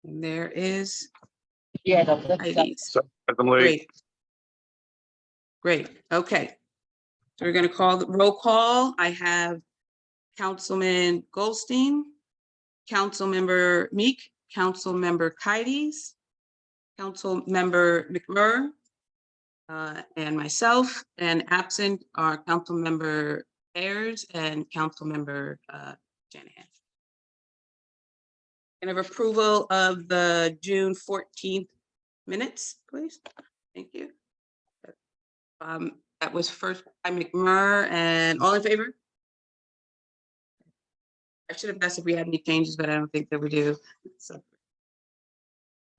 There is Yeah, Heidi's. Secondly, Great. Okay. So we're going to call the roll call. I have Councilman Goldstein, Councilmember Meek, Councilmember Kites, Councilmember McMurr, and myself, and absent are Councilmember Ayers and Councilmember Shanahan. Can I have approval of the June 14th minutes, please? Thank you. That was first by McMurr, and all in favor? I should have asked if we had any changes, but I don't think that we do. So,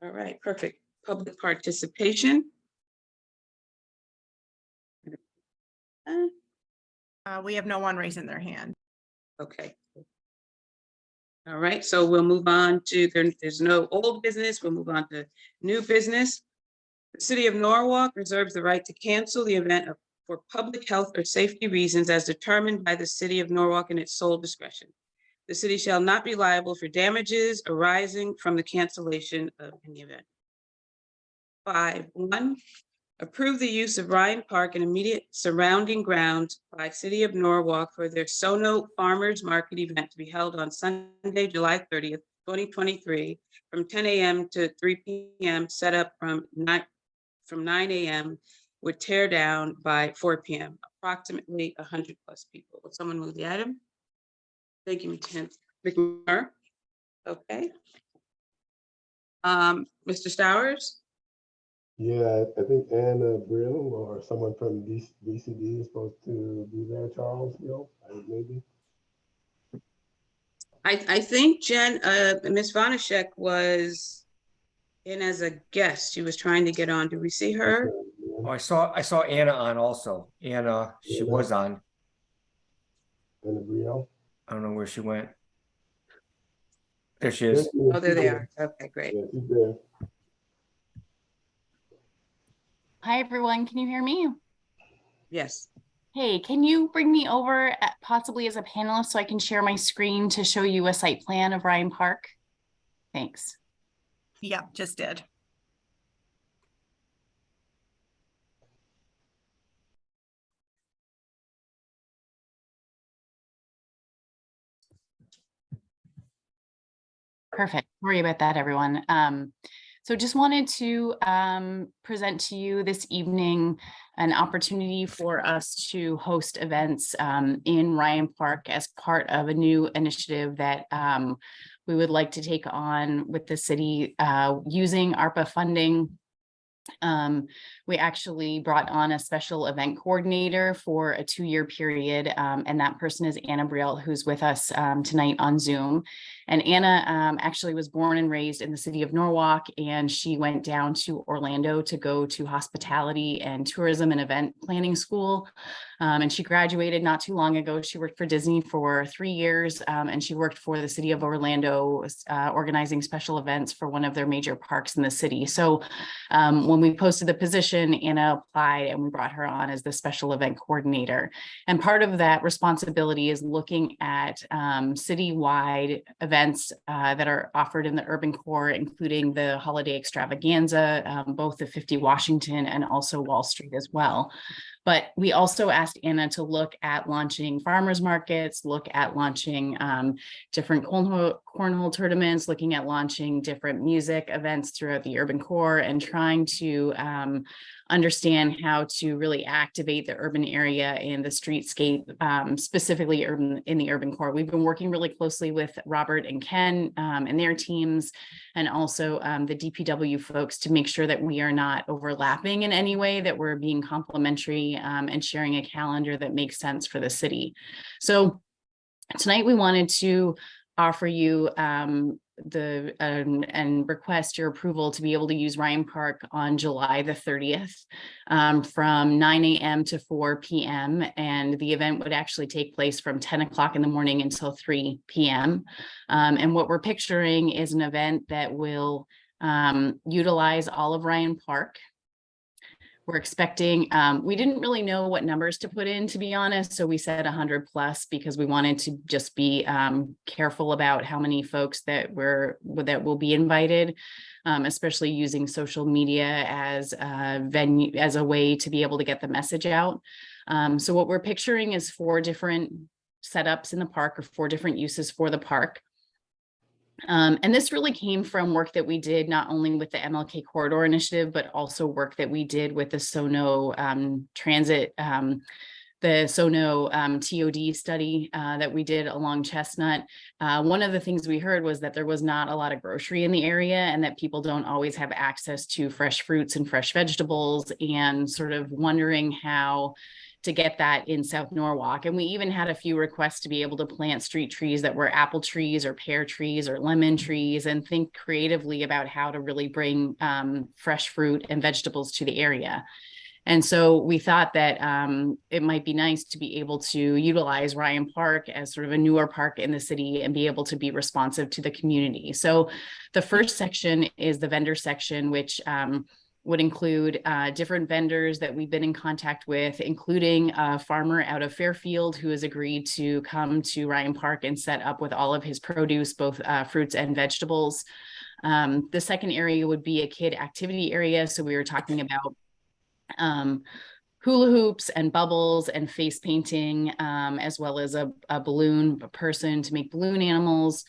all right, perfect. Public participation. We have no one raising their hand. Okay. All right, so we'll move on to, there's no old business. We'll move on to new business. The City of Norwalk reserves the right to cancel the event for public health or safety reasons as determined by the City of Norwalk in its sole discretion. The city shall not be liable for damages arising from the cancellation of any event. 5.1, approve the use of Ryan Park and immediate surrounding grounds by City of Norwalk for their Sono Farmers Market event to be held on Sunday, July 30th, 2023, from 10 a.m. to 3 p.m. set up from 9 a.m. with tear down by 4 p.m. Approximately 100+ people. Will someone move the item? Thank you, McMurr. Okay. Mr. Stowers? Yeah, I think Anna Brill or someone from DCD is supposed to be there, Charles, maybe. I think Ms. Vanashek was in as a guest. She was trying to get on. Do we see her? Oh, I saw Anna on also. Anna, she was on. Anna Brill. I don't know where she went. There she is. Oh, there they are. Okay, great. Yeah, she's there. Hi, everyone. Can you hear me? Yes. Hey, can you bring me over possibly as a panelist so I can share my screen to show you a site plan of Ryan Park? Thanks. Yeah, just did. Perfect. Sorry about that, everyone. So just wanted to present to you this evening an opportunity for us to host events in Ryan Park as part of a new initiative that we would like to take on with the city using ARPA funding. We actually brought on a special event coordinator for a 2-year period, and that person is Anna Briel, who's with us tonight on Zoom. And Anna actually was born and raised in the city of Norwalk, and she went down to Orlando to go to hospitality and tourism and event planning school. And she graduated not too long ago. She worked for Disney for 3 years, and she worked for the city of Orlando, organizing special events for one of their major parks in the city. So when we posted the position, Anna applied and we brought her on as the special event coordinator. And part of that responsibility is looking at citywide events that are offered in the urban core, including the holiday extravaganza, both the 50 Washington and also Wall Street as well. But we also asked Anna to look at launching farmers markets, look at launching different cornhole tournaments, looking at launching different music events throughout the urban core, and trying to understand how to really activate the urban area and the streetscape, specifically in the urban core. We've been working really closely with Robert and Ken and their teams, and also the DPW folks, to make sure that we are not overlapping in any way, that we're being complementary and sharing a calendar that makes sense for the city. So tonight we wanted to offer you and request your approval to be able to use Ryan Park on July the 30th from 9 a.m. to 4 p.m. And the event would actually take place from 10 o'clock in the morning until 3 p.m. And what we're picturing is an event that will utilize all of Ryan Park. we're expecting, we didn't really know what numbers to put in, to be honest. So we said 100 plus because we wanted to just be careful about how many folks that will be invited, especially using social media as a venue, as a way to be able to get the message out. So what we're picturing is 4 different setups in the park, or 4 different uses for the park. And this really came from work that we did not only with the MLK Corridor Initiative, but also work that we did with the Sono Transit, the Sono TOD study that we did along Chestnut. One of the things we heard was that there was not a lot of grocery in the area, and that people don't always have access to fresh fruits and fresh vegetables, and sort of wondering how to get that in South Norwalk. And we even had a few requests to be able to plant street trees that were apple trees or pear trees or lemon trees, and think creatively about how to really bring fresh fruit and vegetables to the area. And so we thought that it might be nice to be able to utilize Ryan Park as sort of a newer park in the city and be able to be responsive to the community. So the first section is the vendor section, which would include different vendors that we've been in contact with, including a farmer out of Fairfield who has agreed to come to Ryan Park and set up with all of his produce, both fruits and vegetables. The second area would be a kid activity area. So we were talking about hula hoops and bubbles and face painting, as well as a balloon person to make balloon animals.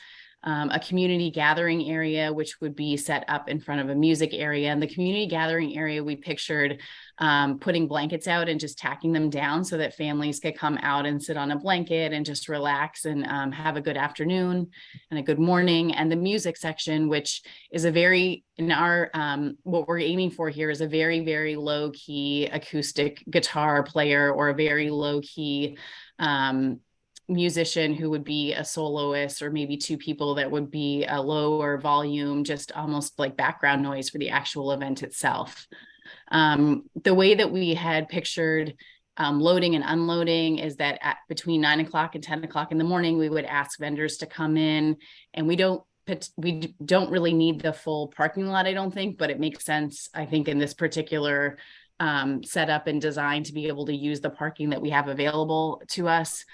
A community gathering area, which would be set up in front of a music area. And the community gathering area, we pictured putting blankets out and just tacking them down so that families could come out and sit on a blanket and just relax and have a good afternoon and a good morning. And the music section, which is a very, in our, what we're aiming for here is a very, very low key acoustic guitar player, or a very low key musician who would be a soloist, or maybe 2 people that would be a lower volume, just almost like background noise for the actual event itself. The way that we had pictured loading and unloading is that at between 9 o'clock and 10 o'clock in the morning, we would ask vendors to come in, and we don't really need the full parking lot, I don't think, but it makes sense, I think, in this particular setup and design to be able to use the parking that we have available to us.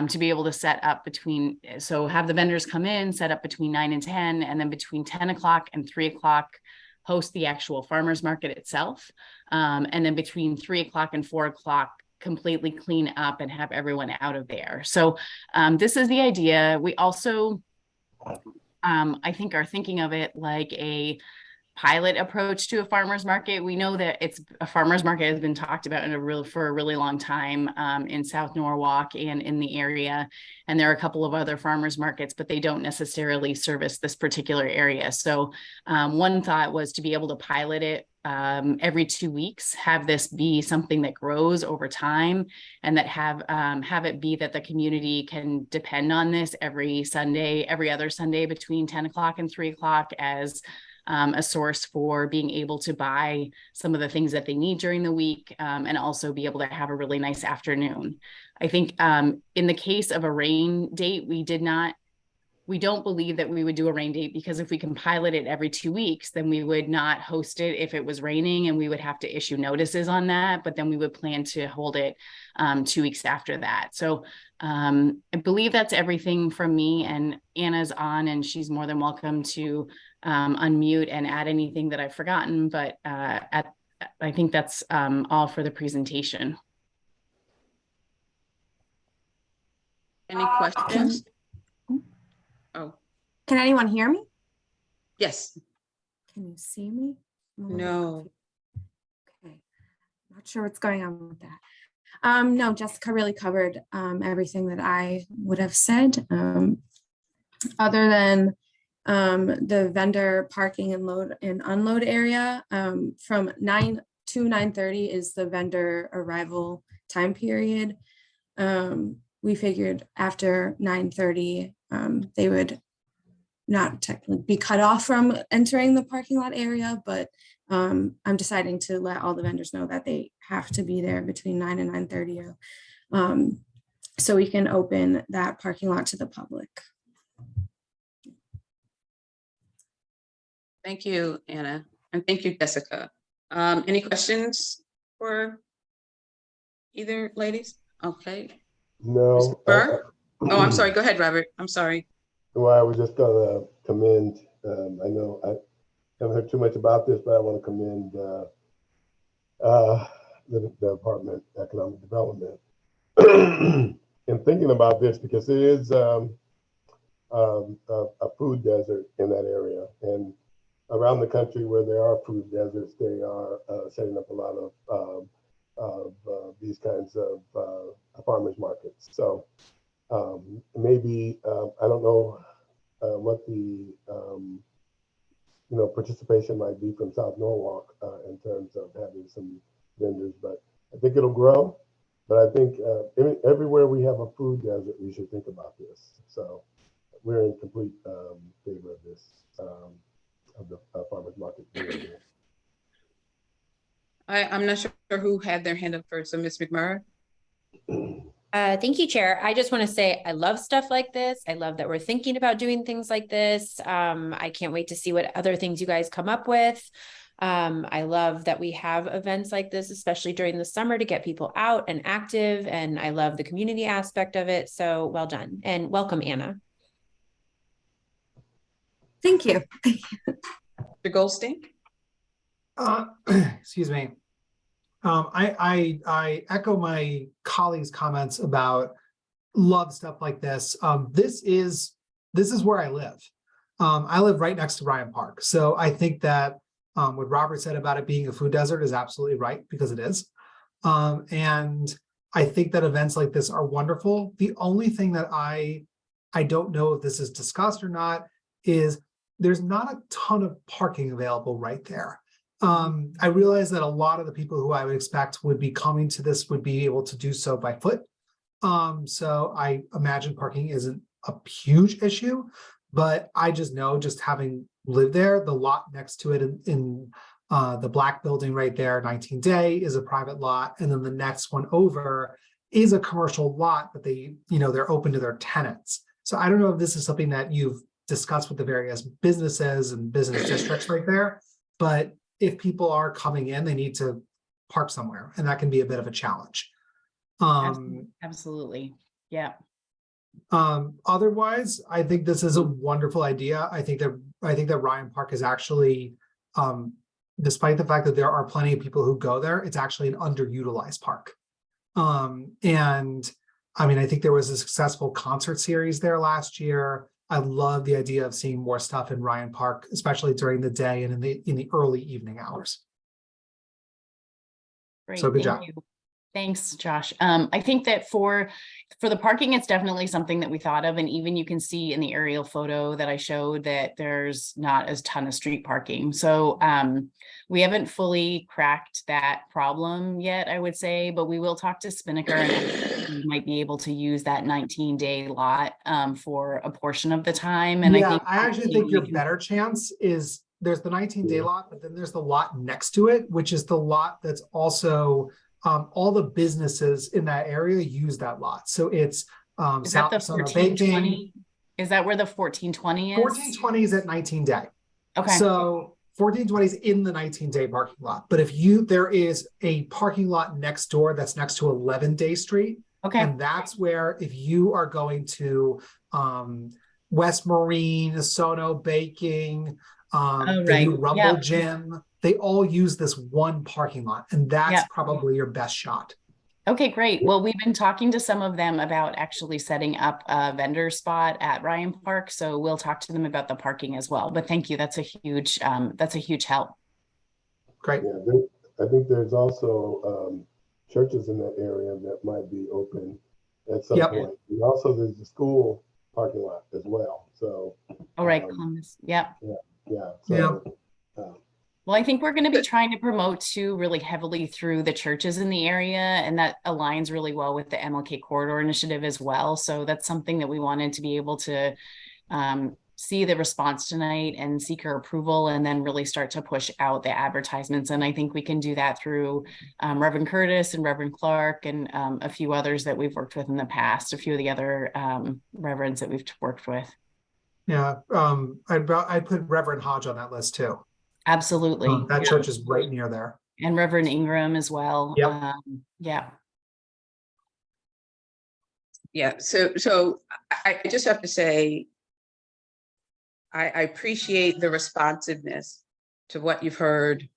To be able to set up between, so have the vendors come in, set up between 9 and 10, and then between 10 o'clock and 3 o'clock, host the actual farmer's market itself. And then between 3 o'clock and 4 o'clock, completely clean up and have everyone out of there. So this is the idea. We also, I think, are thinking of it like a pilot approach to a farmer's market. We know that it's a farmer's market has been talked about for a really long time in South Norwalk and in the area. And there are a couple of other farmer's markets, but they don't necessarily service this particular area. So one thought was to be able to pilot it every 2 weeks, have this be something that grows over time, and that have it be that the community can depend on this every other Sunday between 10 o'clock and 3 o'clock as a source for being able to buy some of the things that they need during the week, and also be able to have a really nice afternoon. I think in the case of a rain date, we don't believe that we would do a rain date, because if we can pilot it every 2 weeks, then we would not host it if it was raining, and we would have to issue notices on that, but then we would plan to hold it 2 weeks after that. So I believe that's everything from me, and Anna's on, and she's more than welcome to unmute and add anything that I've forgotten, but I think that's all for the presentation. Any questions? Oh, Can anyone hear me? yes. Can you see me? I'm a little No. confused. Okay. Not sure what's going on with that. No, Jessica really covered everything that I would have said. Other than the vendor parking and load and unload area, from 9 to 9:30 is the vendor arrival time period. We figured after 9:30, they would not technically be cut off from entering the parking lot area, but I'm deciding to let all the vendors know that they have to be there between 9 and 9:30, so we can open that parking lot to the public. Thank you, Anna, and thank you, Jessica. Any questions for either ladies? Okay. No. Mr. Burr? Oh, I'm sorry. Go ahead, Robert. I'm sorry. Well, I was just gonna commend, I know I haven't heard too much about this, but I want to commend the Department of Economic Development in thinking about this, because it is a food desert in that area. And around the country where there are food deserts, they are setting up a lot of these kinds of farmers markets. So maybe, I don't know what the participation might be from South Norwalk in terms of having some vendors, but I think it'll grow. But I think everywhere we have a food desert, we should think about this. So we're in complete favor of this, of the farmers market. I'm not sure who had their hand up first. So Ms. McMurray? Thank you, Chair. I just want to say I love stuff like this. I love that we're thinking about doing things like this. I can't wait to see what other things you guys come up with. I love that we have events like this, especially during the summer, to get people out and active. And I love the community aspect of it. So well done, and welcome, Anna. Thank you. Mr. Goldstein? Excuse me. I echo my colleagues' comments about love stuff like this. This is where I live. I live right next to Ryan Park. So I think that what Robert said about it being a food desert is absolutely right, because it is. And I think that events like this are wonderful. The only thing that I don't know if this is discussed or not is there's not a ton of parking available right there. I realize that a lot of the people who I would expect would be coming to this would be able to do so by foot. So I imagine parking isn't a huge issue, but I just know, just having lived there, the lot next to it in the black building right there, 19 Day, is a private lot. And then the next one over is a commercial lot, but they're open to their tenants. So I don't know if this is something that you've discussed with the various businesses and business districts right there, but if people are coming in, they need to park somewhere, and that can be a bit of a challenge. Absolutely. Yeah. Otherwise, I think this is a wonderful idea. I think that Ryan Park is actually, despite the fact that there are plenty of people who go there, it's actually an underutilized park. And I mean, I think there was a successful concert series there last year. I love the idea of seeing more stuff in Ryan Park, especially during the day and in the early evening hours. Great. So good job. Thank you. Thanks, Josh. I think that for the parking, it's definitely something that we thought of. And even you can see in the aerial photo that I showed that there's not a ton of street parking. So we haven't fully cracked that problem yet, I would say, but we will talk to Spinnaker and we might be able to use that 19-day lot for a portion of the time. And yeah, I actually think your better chance is there's the 19-day lot, but then there's the lot next to it, which is the lot that's also all the businesses in that area use that lot. So it's is that the 1420? Is that where the 1420 is? 1420 is at 19 Day. Okay. So 1420 is in the 19-day parking lot. But if there is a parking lot next door that's next to 11 Day Street. Okay. And that's where, if you are going to West Marine, Sono Baking, the new Rumble Gym, they all use this one parking lot, and that's probably your best shot. Okay, great. Well, we've been talking to some of them about actually setting up a vendor spot at Ryan Park, so we'll talk to them about the parking as well. But thank you. That's a huge help. Great. Yeah, I think there's also churches in that area that might be open at some point. And also there's the school parking lot as well. So. All right, Columbus. Yeah. Yeah. So, well, I think we're going to be trying to promote too really heavily through the churches in the area, and that aligns really well with the MLK Corridor Initiative as well. So that's something that we wanted to be able to see the response tonight and seek her approval, and then really start to push out the advertisements. And I think we can do that through Reverend Curtis and Reverend Clark and a few others that we've worked with in the past, a few of the other reverends that we've worked with. Yeah, I'd put Reverend Hodge on that list too. Absolutely. That church is right near there. And Reverend Ingram as well. Yep. Yeah. Yeah, so I just have to say, I appreciate the responsiveness to what you've heard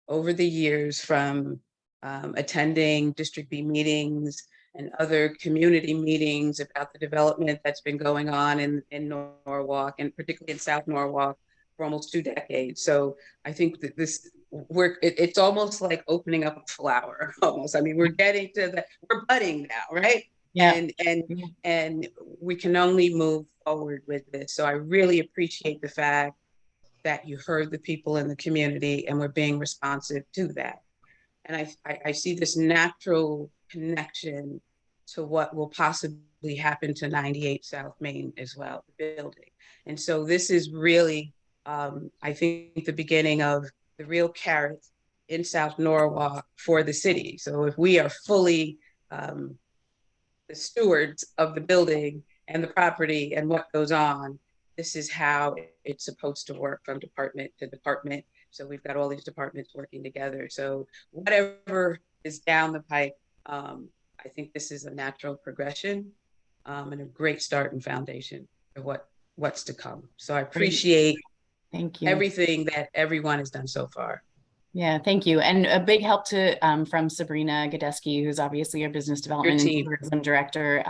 over the years from attending District B meetings and other community meetings about the development that's been going on in Norwalk, and particularly in South Norwalk, for almost 2 decades. So I think that this work, it's almost like opening up a flower, almost. I mean, we're getting to the, we're budding now, right? Yeah. And we can only move forward with this. So I really appreciate the fact that you heard the people in the community and we're being responsive to that. And I see this natural connection to what will possibly happen to 98 South Main as well, the building. And so this is really, I think, the beginning of the real carrot in South Norwalk for the city. So if we are fully the stewards of the building and the property and what goes on, this is how it's supposed to work from department to department. So we've got all these departments working together. So whatever is down the pipe, I think this is a natural progression and a great start and foundation for what's to come. So I appreciate Thank you. everything that everyone has done so far. Yeah, thank you. And a big help to from Sabrina Gadeski, who's obviously our business development and tourism director.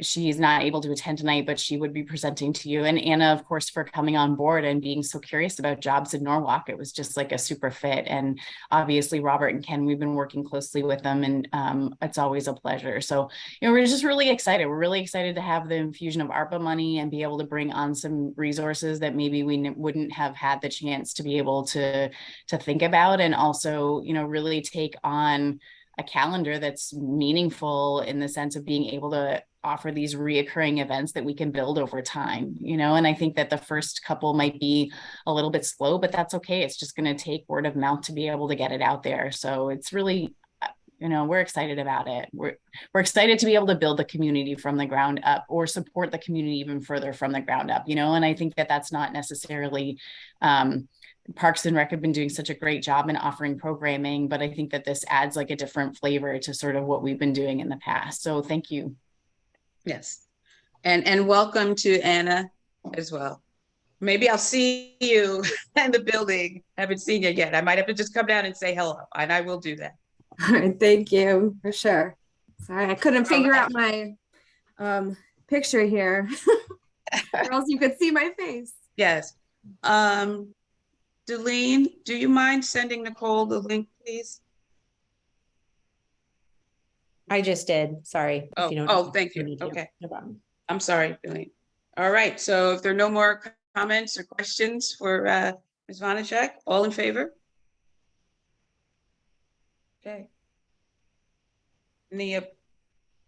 She's not able to attend tonight, but she would be presenting to you. And Anna, of course, for coming on board and being so curious about jobs in Norwalk. It was just like a super fit. And obviously, Robert and Ken, we've been working closely with them, and it's always a pleasure. So, we're just really excited. We're really excited to have the infusion of ARPA money and be able to bring on some resources that maybe we wouldn't have had the chance to be able to think about, and also, really take on a calendar that's meaningful in the sense of being able to offer these reoccurring events that we can build over time, and I think that the first couple might be a little bit slow, but that's okay. It's just going to take word of mouth to be able to get it out there. So it's really, we're excited about it. We're excited to be able to build the community from the ground up, or support the community even further from the ground up, and I think that that's not necessarily, Parks and Rec have been doing such a great job in offering programming, but I think that this adds like a different flavor to sort of what we've been doing in the past. So thank you. Yes. And welcome to Anna as well. Maybe I'll see you in the building. I haven't seen you yet. I might have to just come down and say hello, and I will do that. All right, thank you for sure. Sorry, I couldn't figure out my picture here, or else you could see my face. Yes. Delene, do you mind sending Nicole the link, please? I just did. Sorry. Oh, if you don't oh, thank you. need to. Okay. No problem. I'm sorry, Delene. All right. So if there are no more comments or questions for Ms. Vanacek, all in favor? Okay. Any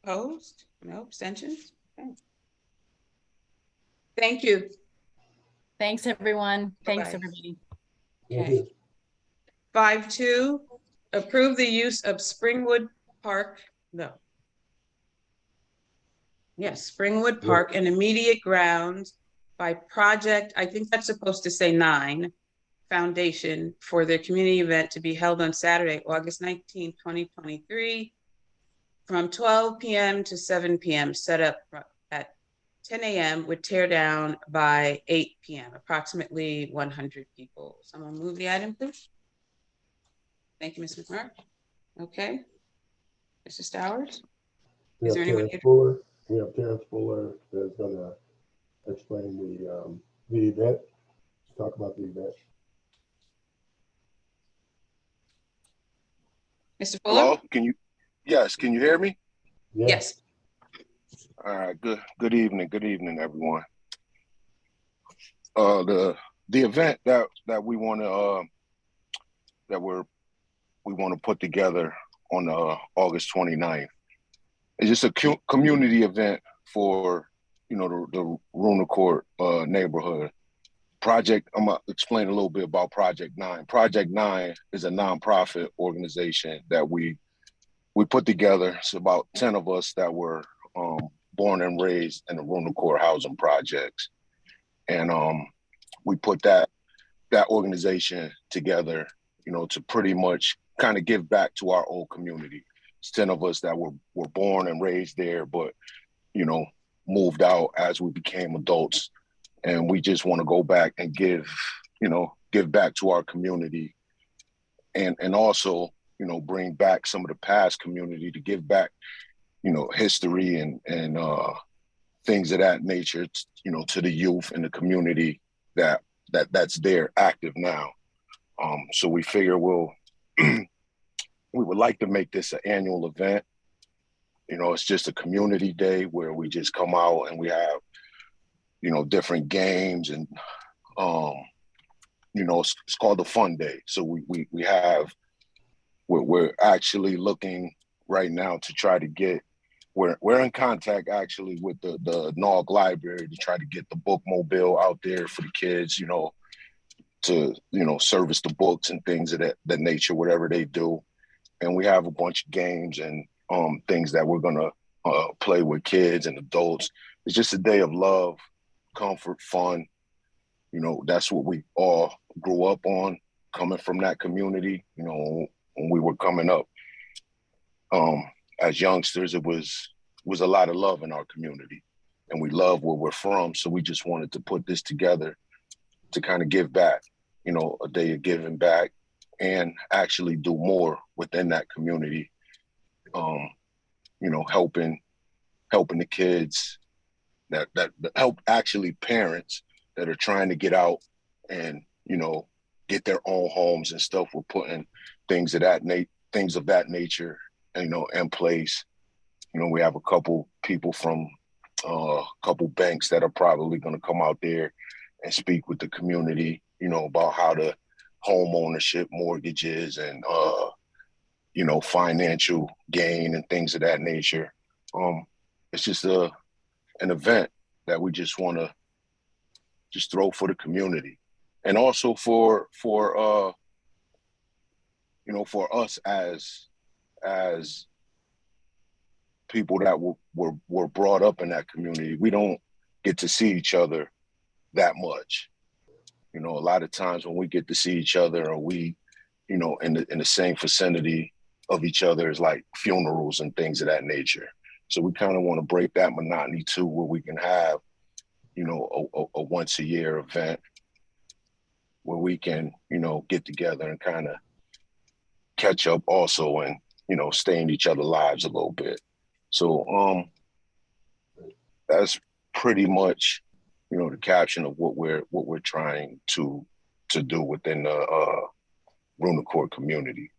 opposed? No abstentions? Okay. Thank you. Thanks, everyone. Thanks, Bye-bye. everybody. Okay. 5.2, approve the use of Springwood Park. No. Yes, Springwood Park and immediate grounds by project, I think that's supposed to say 9, Foundation, for their community event to be held on Saturday, August 19, 2023, from 12 p.m. to 7 p.m., set up at 10 a.m. with tear down by 8 p.m., approximately 100 people. Someone move the item, please. Thank you, Ms. McMurray. Okay. Mr. Stowers? Is there anyone here? We have Terrence Fuller that's going to explain the event, talk about the event. Mr. Fuller? Hello, yes, can you hear me? Yes. All right, good evening, everyone. The event that we want to we want to put together on August 29th is just a community event for the Runa Court neighborhood. I'm gonna explain a little bit about Project 9. Project 9 is a nonprofit organization that we put together. It's about 10 of us that were born and raised in the Runa Court housing projects, and we put that organization together, to pretty much kind of give back to our old community. It's 10 of us that were born and raised there, but, moved out as we became adults. And we just want to go back and give back to our community, and also, bring back some of the past community, to give back, history and things of that nature, to the youth and the community that's there active now. So we figure we would like to make this an annual event. It's just a community day where we just come out and we have, different games, and it's called the Fun Day. So we're actually looking right now to try to get, we're in contact actually with the NOG Library to try to get the book mobile out there for the kids, to service the books and things of that nature, whatever they do. And we have a bunch of games and things that we're gonna play with kids and adults. It's just a day of love, comfort, fun. That's what we all grew up on, coming from that community. When we were coming up as youngsters, it was a lot of love in our community, and we love where we're from. So we just wanted to put this together to kind of give back, a day of giving back, and actually do more within that community. Helping the kids that help, actually parents that are trying to get out and, get their own homes and stuff. We're putting things of that nature, in place. We have a couple people from a couple banks that are probably going to come out there and speak with the community, about how to home ownership, mortgages, and, financial gain and things of that nature. It's just an event that we just want to just throw for the community, and also for us as people that were brought up in that community. We don't get to see each other that much. A lot of times when we get to see each other, or we, in the same vicinity of each other, is like funerals and things of that nature. So we kind of want to break that monotony too, where we can have, a once a year event where we can, get together and kind of catch up also, and, stay in each other's lives a little bit. So that's pretty much, the caption of what we're trying to do within the Runacourt community.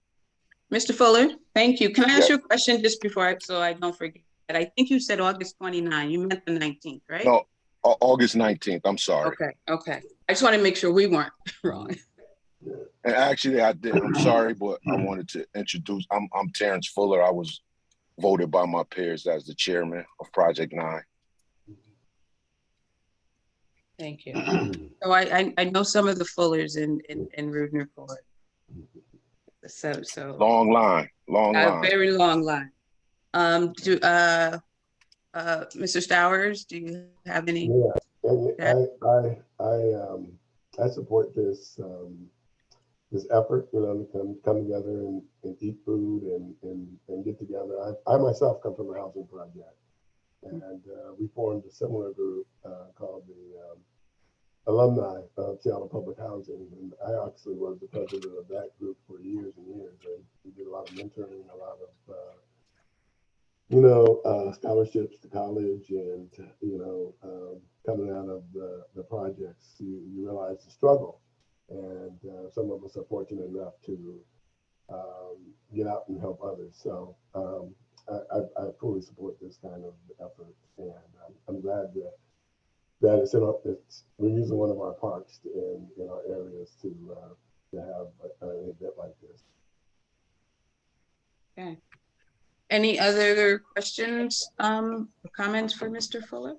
Mr. Fuller, thank you. Can I ask Yeah. you a question just before, so I don't forget? I think you said August 29. You meant the 19th, right? No, August 19th. I'm sorry. Okay. I just want to make sure we weren't wrong. And actually, I did. I'm sorry, but I wanted to introduce. I'm Terrence Fuller. I was voted by my peers as the chairman of Project 9. Thank you. So I know some of the Fullers in Rudener So Long line. a very long line. Mr. Stowers, do you have any? Yeah, and I support this effort, to come together and eat food and get together. I myself come from a housing project, and we formed a similar group called the Alumni of Seattle Public Housing, and I actually was the president of that group for years and years, and we did a lot of mentoring, a lot of scholarships to college, and coming out of the projects, you realize the struggle, and some of us are fortunate enough to get out and help others. So I fully support this kind of effort, and I'm glad that we're using one of our parks in our areas to have an event like this. Okay. Any other questions, or comments for Mr. Fuller?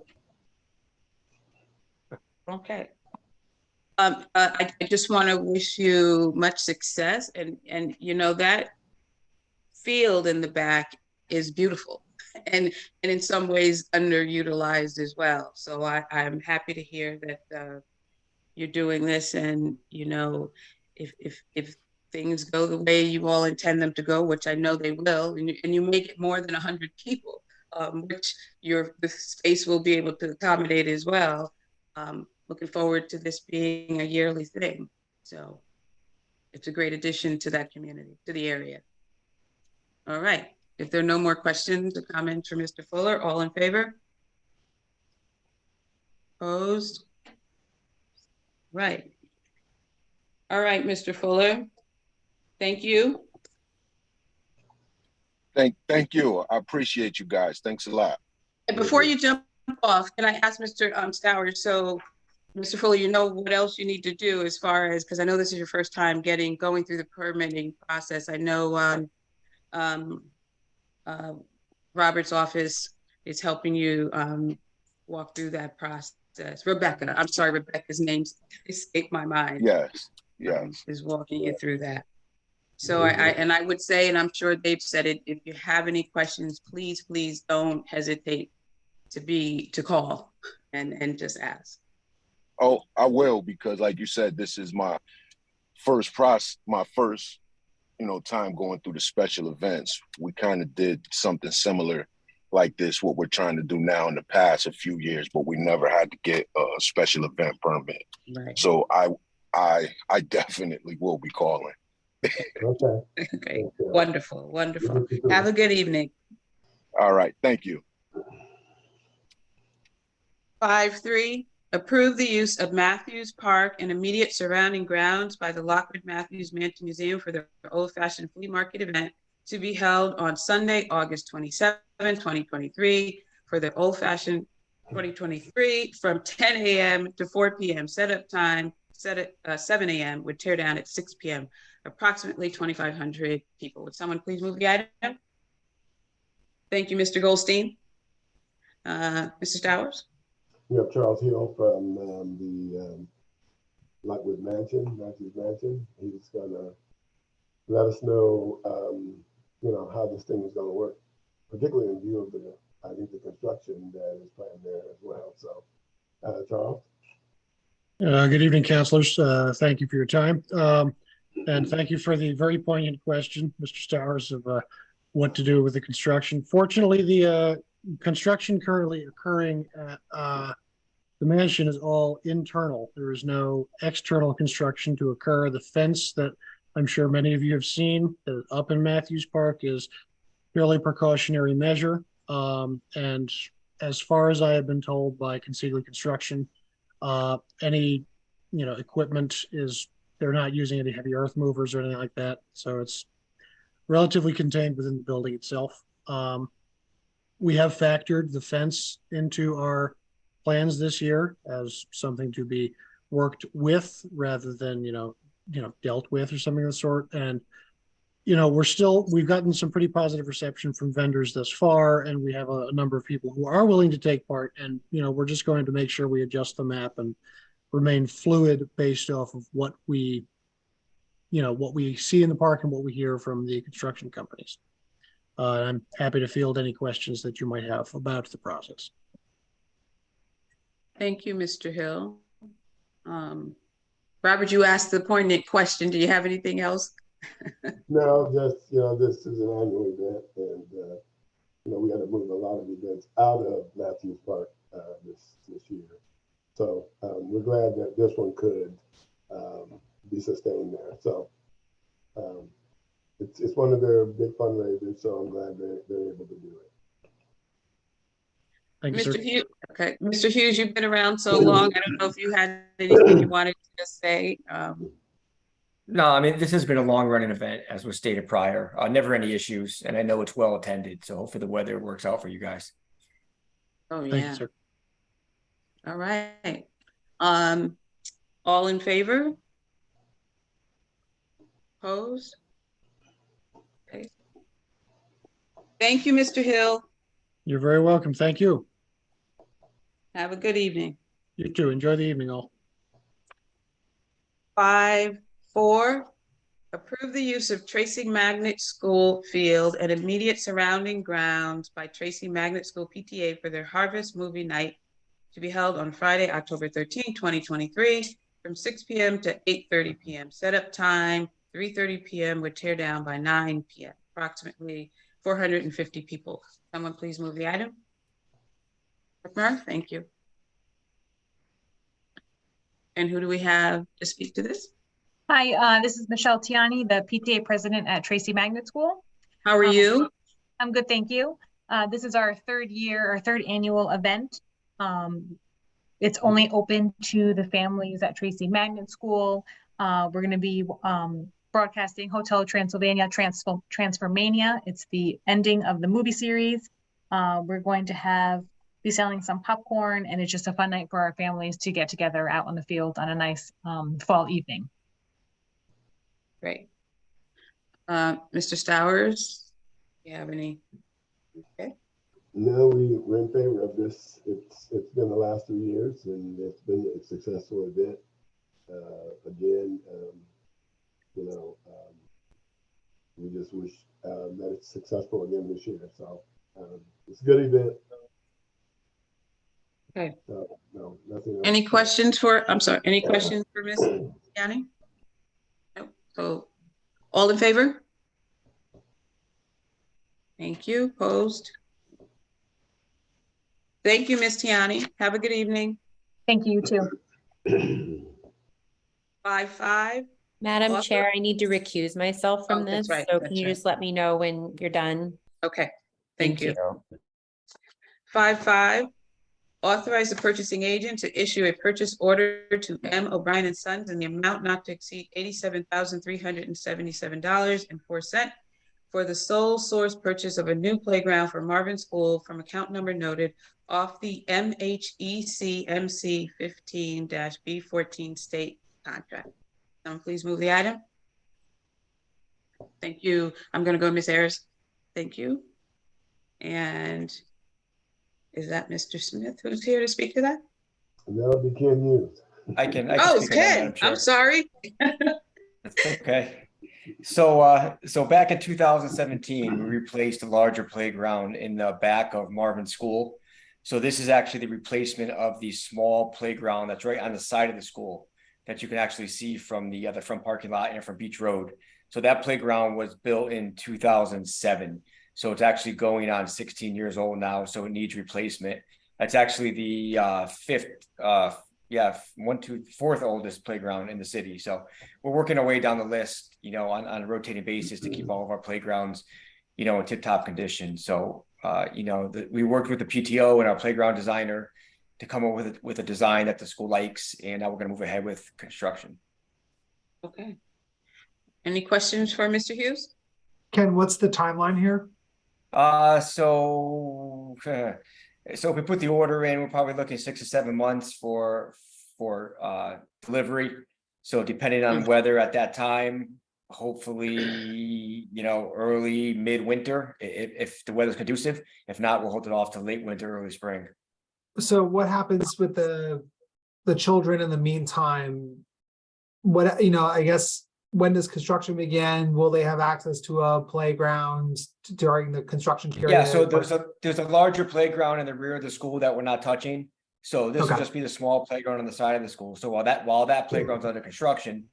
Okay. I just want to wish you much success, and that field in the back is beautiful, and in some ways underutilized as well. So I'm happy to hear that you're doing this, and if things go the way you all intend them to go, which I know they will, and you make it more than 100 people, which the space will be able to accommodate as well. Looking forward to this being a yearly thing. So it's a great addition to that community, to the area. All right. If there are no more questions or comments for Mr. Fuller, all in favor? Opposed? Right. All right, Mr. Fuller. Thank you. Thank you. I appreciate you guys. Thanks a lot. And before you jump off, can I ask Mr. Stowers, so Mr. Fuller, you know what else you need to do as far as, because I know this is your first time going through the permitting process. I know Robert's office is helping you walk through that process. Rebecca, I'm sorry, Rebecca's name escaped my mind. Yes. Is walking you through that. So I would say, and I'm sure they've said it, if you have any questions, please don't hesitate to call and just ask. Oh, I will, because like you said, this is my first time going through the special events. We kind of did something similar like this, what we're trying to do now in the past a few years, but we never had to get a special event permit. Right. So I definitely will be calling. Okay. Okay. Wonderful. Have a good evening. All right. Thank you. 5.3, approve the use of Matthews Park and immediate surrounding grounds by the Lockwood Matthews Mansion Museum for their old-fashioned flea market event to be held on Sunday, August 27, 2023, for the old-fashioned 2023 from 10 a.m. to 4 p.m. Setup time, 7 a.m. with tear down at 6 p.m. Approximately 2,500 people. Would someone please move the item? Thank you, Mr. Goldstein. Mr. Stowers? We have Charles Hill from the Lockwood Matthews Mansion. He's gonna let us know, how this thing is gonna work, particularly in view of the construction that is planned there as well. So, Charles. Good evening, councilors. Thank you for your time. And thank you for the very poignant question, Mr. Stowers, of what to do with the construction. Fortunately, the construction currently occurring at the mansion is all internal. There is no external construction to occur. The fence that I'm sure many of you have seen up in Matthews Park is purely precautionary measure. And as far as I have been told by Consigli Construction, any equipment they're not using any heavy earth movers or anything like that. So it's relatively contained within the building itself. We have factored the fence into our plans this year as something to be worked with rather than, dealt with or something of the sort. And, we've gotten some pretty positive reception from vendors thus far, and we have a number of people who are willing to take part. And, we're just going to make sure we adjust the map and remain fluid based off of what we see in the park and what we hear from the construction companies. I'm happy to field any questions that you might have about the process. Thank you, Mr. Hill. Robert, you asked the poignant question. Do you have anything else? No, just, this is an annual event, and, we had to move a lot of events out of Matthews Park this year. So we're glad that this one could be sustained there. So it's one of their big fundraisers, so I'm glad they're able to do it. Thank you, Mr. sir. Hughes, okay. Mr. Hughes, you've been around so long. I don't know if you had anything you wanted to say. No, I mean, this has been a long running event, as was stated prior. Never any issues, and I know it's well attended. So hopefully the weather works out for you guys. Oh, Thank yeah. you, sir. All right. All in favor? Opposed? Okay. Thank you, Mr. Hill. You're very welcome. Thank you. Have a good evening. You too. Enjoy the evening, all. 5.4, approve the use of Tracy Magnet School field and immediate surrounding grounds by Tracy Magnet School PTA for their Harvest Movie Night to be held on Friday, October 13, 2023, from 6 p.m. to 8:30 p.m. Setup time, 3:30 p.m. with tear down by 9 p.m. Approximately 450 people. Someone please move the item. Thank you. And who do we have to speak to this? Hi, this is Michelle Tiani, the PTA president at Tracy Magnet School. How are you? I'm good, thank you. This is our third annual event. It's only open to the families at Tracy Magnet School. We're going to be broadcasting Hotel Transylvania Transformania. It's the ending of the movie series. We're going to be selling some popcorn, and it's just a fun night for our families to get together out on the field on a nice fall evening. Great. Mr. Stowers, do you have any? Okay. No, we're in favor of this. It's been the last 3 years, and it's been a successful event. Again, we just wish that it's successful again this year. So it's a good event. Okay. So, no, nothing else. Any questions for? I'm sorry. Any questions for Ms. Tiani? No. So, all in favor? Thank you. Opposed? Thank you, Ms. Tiani. Have a good evening. Thank you, you too. 5-5. Madam Author- Chair, I need to recuse myself from Oh, that's this. right, So that's can you right. just let me know when you're done? Okay. Thank you. you. 5-5. Authorize the purchasing agent to issue a purchase order to M. O'Brien and Sons in the amount not to exceed $87,377.04 for the sole source purchase of a new playground for Marvin School from account number noted off the MHECMC 15-B14 state contract. Please move the item. Thank you. I'm going to go Ms. Ayers. Thank you. And is that Mr. Smith who's here to speak to that? And that'll be Ken Hughes. I can Oh, speak on that, Ken. Madam Chair. I'm sorry. That's okay. So back in 2017, we replaced a larger playground in the back of Marvin School. So this is actually the replacement of the small playground that's right on the side of the school that you can actually see from the front parking lot and from Beach Road. So that playground was built in 2007. So it's actually going on 16 years old now. So it needs replacement. That's actually the fourth oldest playground in the city. So we're working our way down the list, on a rotating basis to keep all of our playgrounds, in tip-top condition. So, we worked with the PTO and our playground designer to come up with a design that the school likes, and now we're going to move ahead with construction. Okay. Any questions for Mr. Hughes? Ken, what's the timeline here? So if we put the order in, we're probably looking 6 to 7 months for delivery. So depending on weather at that time, hopefully, early mid-winter, if the weather's conducive. If not, we'll hold it off to late winter, early spring. So what happens with the children in the meantime? What, I guess, when does construction begin? Will they have access to a playground during the construction period? Yeah, so there's a larger playground in the rear of the school that we're not touching. So this will just be the small playground on the side of the school. So while that playground's under construction,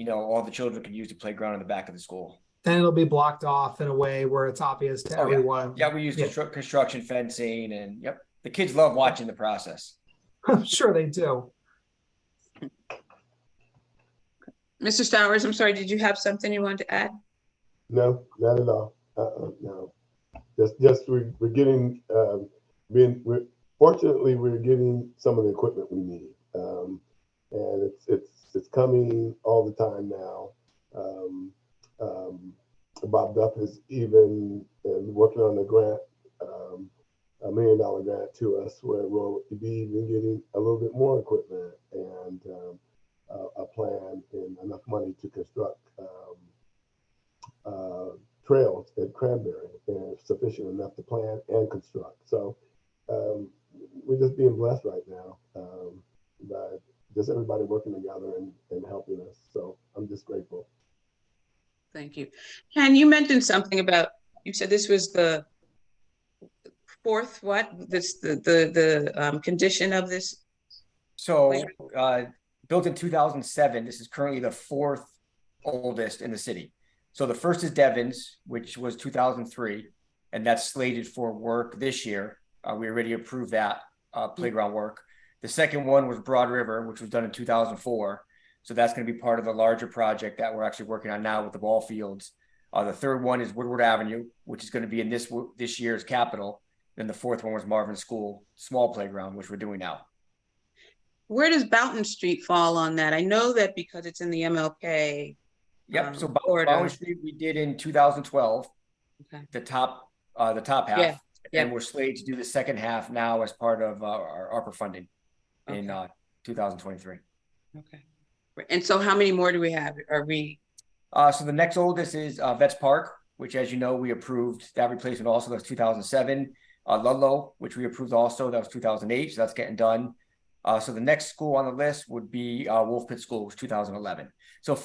all the children can use the playground in the back of the school. And it'll be blocked off in a way where it's obvious to everyone. Yeah, we use construction fencing, and the kids love watching the process. I'm sure they do. Mr. Stowers, I'm sorry, did you have something you wanted to add? No, not at all. No, we're getting fortunately we're getting some of the equipment we need, and it's coming all the time now. Bob Duff is even working on a grant, $1 million grant to us, where we'll be even getting a little bit more equipment and a plan and enough money to construct trails at Cranberry, and sufficient enough to plan and construct. So we're just being blessed right now by just everybody working together and helping us. So I'm just grateful. Thank you. Ken, you mentioned something about, you said this was the fourth, the condition of this? So built in 2007, this is currently the fourth oldest in the city. So the first is Devon's, which was 2003, and that's slated for work this year. We already approved that playground work. The second one was Broad River, which was done in 2004. So that's going to be part of the larger project that we're actually working on now with the ball fields. The third one is Woodward Avenue, which is going to be in this year's capital. Then the fourth one was Marvin School, small playground, which we're doing now. Where does Boughton Street fall on that? I know that because it's in the MLK. Yep. So corridor. Boughton Street we did in 2012. Okay. The top half. Yeah. And we're slated to do the second half now as part of our ARPA funding in 2023. Okay. And so how many more do we have? Are we? So the next oldest is Vets Park, which, as you know, we approved that replacement also. That was 2007. Ludlow, which we approved also. That was 2008. So that's getting done. So the next school on the list would be Wolf Pit School, which was 2011. So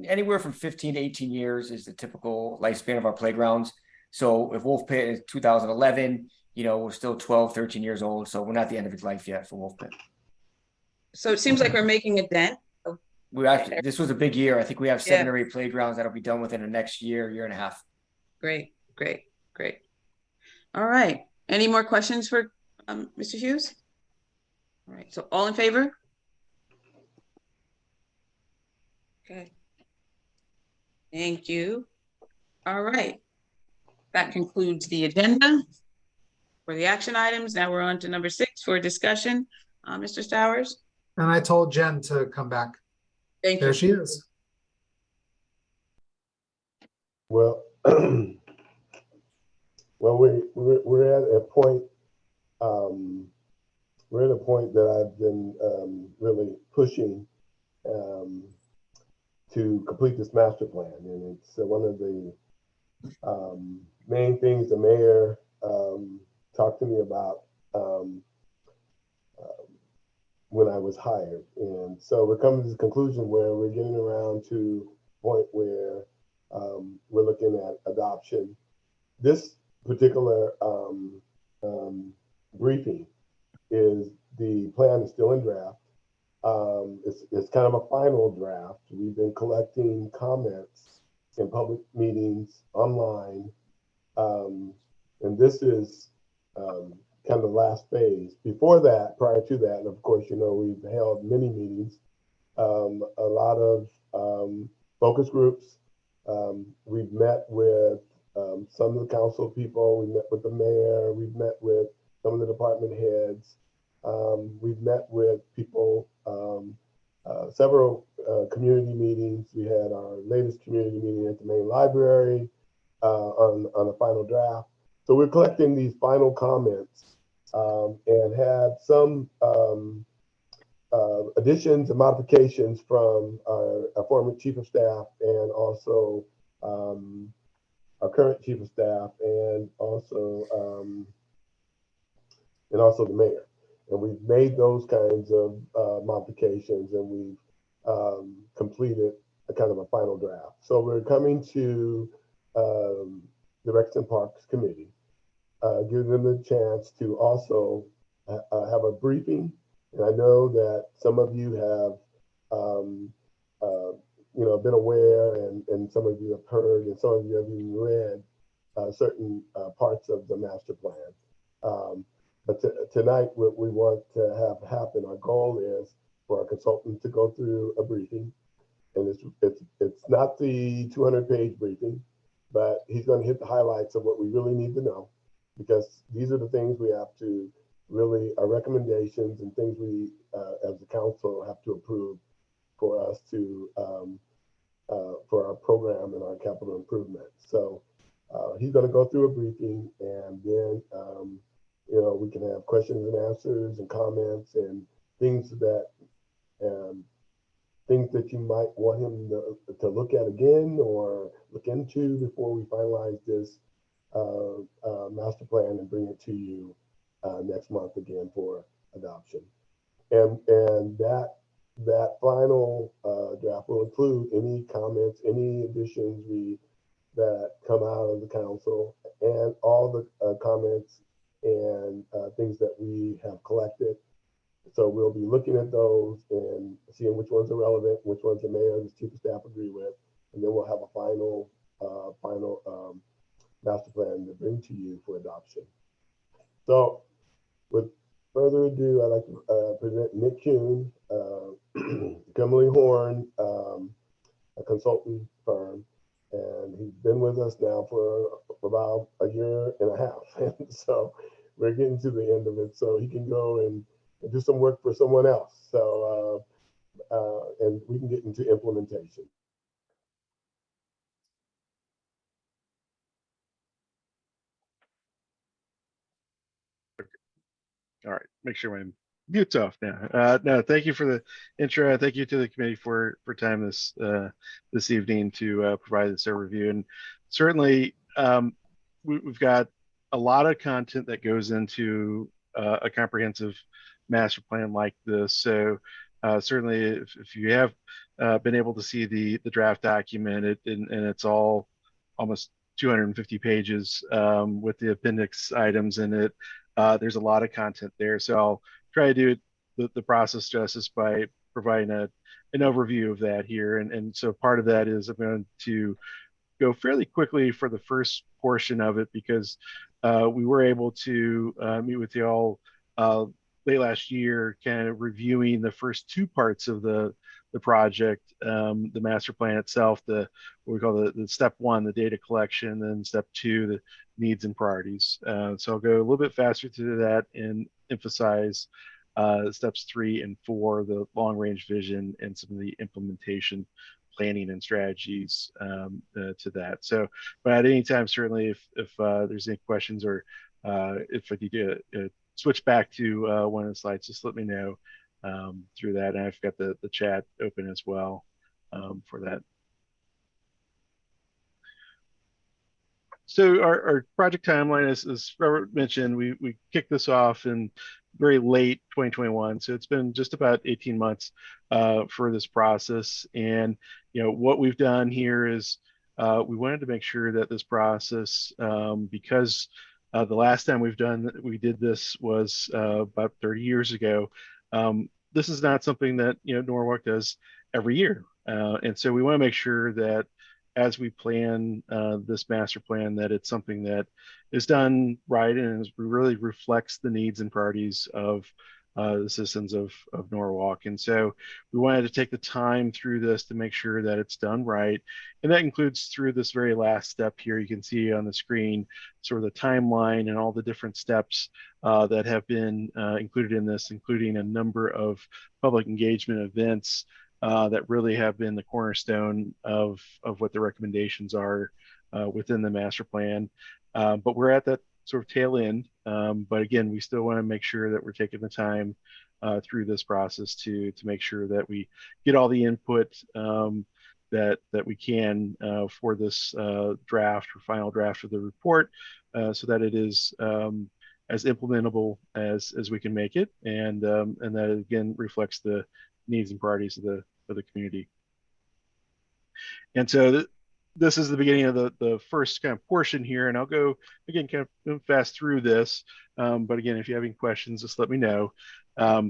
anywhere from 15 to 18 years is the typical lifespan of our playgrounds. So if Wolf Pit is 2011, we're still 12, 13 years old. So we're not at the end of its life yet for Wolf Pit. So it seems like we're making a dent. This was a big year. I think we have 7 or 8 playgrounds that'll be done within the next year and a half. Great. All right. Any more questions for Mr. Hughes? All right. So all in favor? Okay. Thank you. All right. That concludes the agenda for the action items. Now we're on to number 6 for discussion. Mr. Stowers? And I told Jen to come back. Thank you. There she is. Well, we're at a point. We're at a point that I've been really pushing to complete this master plan, and it's one of the main things the mayor talked to me about when I was hired. And so we're coming to the conclusion where we're getting around to a point where we're looking at adoption. This particular briefing the plan is still in draft. It's kind of a final draft. We've been collecting comments in public meetings online. And this is kind of the last phase. Before that, prior to that, and of course, we've held many meetings, a lot of focus groups. We've met with some of the council people. We met with the mayor. We've met with some of the department heads. We've met with people, several community meetings. We had our latest community meeting at the main library on a final draft. So we're collecting these final comments and had some additions and modifications from our former chief of staff and also our current chief of staff and also the mayor. And we've made those kinds of modifications, and we've completed a kind of a final draft. So we're coming to the Rex and Parks Committee, give them the chance to also have a briefing. And I know that some of you have, been aware, and some of you have heard, and some of you have even read certain parts of the master plan. But tonight, what we want to have happen, our goal is for our consultant to go through a briefing. And it's not the 200-page briefing, but he's going to hit the highlights of what we really need to know, because these are the things we have to really, our recommendations and things we, as the council, have to approve for us to, for our program and our capital improvements. So he's going to go through a briefing, and then, we can have questions and answers and comments and things that you might want him to look at again or look into before we finalize this master plan and bring it to you next month again for adoption. And that final draft will include any comments, any additions that come out of the council, and all the comments and things that we have collected So we'll be looking at those and seeing which ones are relevant, which ones the mayor and his chief of staff agree with, and then we'll have a final master plan to bring to you for adoption. So with further ado, I'd like to present Nick Kuhn, Kimberly Horn, a consultant firm, and he's been with us now for about a year and a half. And so we're getting to the end of it, so he can go and do some work for someone else. So, and we can get into implementation. All right, make sure my mute's off now. No, thank you for the intro. Thank you to the committee for time this evening to provide this overview. And certainly, we've got a lot of content that goes into a comprehensive master plan like this. So certainly, if you have been able to see the draft document, and it's all almost 250 pages with the appendix items in it. There's a lot of content there, so I'll try to do the process justice by providing an overview of that here. And so part of that is I'm going to go fairly quickly for the first portion of it, because we were able to meet with you all late last year, kind of reviewing the first two parts of the project, the master plan itself, what we call the step one, the data collection, and step two, the needs and priorities. So I'll go a little bit faster through that and emphasize steps 3 and 4, the long range vision and some of the implementation planning and strategies to that. So, but at any time, certainly if there's any questions or if I need to switch back to one of the slides, just let me know through that. And I've got the chat open as well for that. So our project timeline, as Robert mentioned, we kicked this off in very late 2021. So it's been just about 18 months for this process. And what we've done here is we wanted to make sure that this process, because the last time we did this was about 30 years ago. This is not something that Norwalk does every year, and so we want to make sure that as we plan this master plan, that it's something that is done right and really reflects the needs and priorities of the citizens of Norwalk. And so we wanted to take the time through this to make sure that it's done right. And that includes through this very last step here. You can see on the screen sort of the timeline and all the different steps that have been included in this, including a number of public engagement events that really have been the cornerstone of what the recommendations are within the master plan. But we're at that sort of tail end. But again, we still want to make sure that we're taking the time through this process to make sure that we get all the input that we can for this draft or final draft of the report, so that it is as implementable as we can make it, and that it again reflects the needs and priorities of the community. And so this is the beginning of the first kind of portion here, and I'll go again kind of fast through this. But again, if you have any questions, just let me know.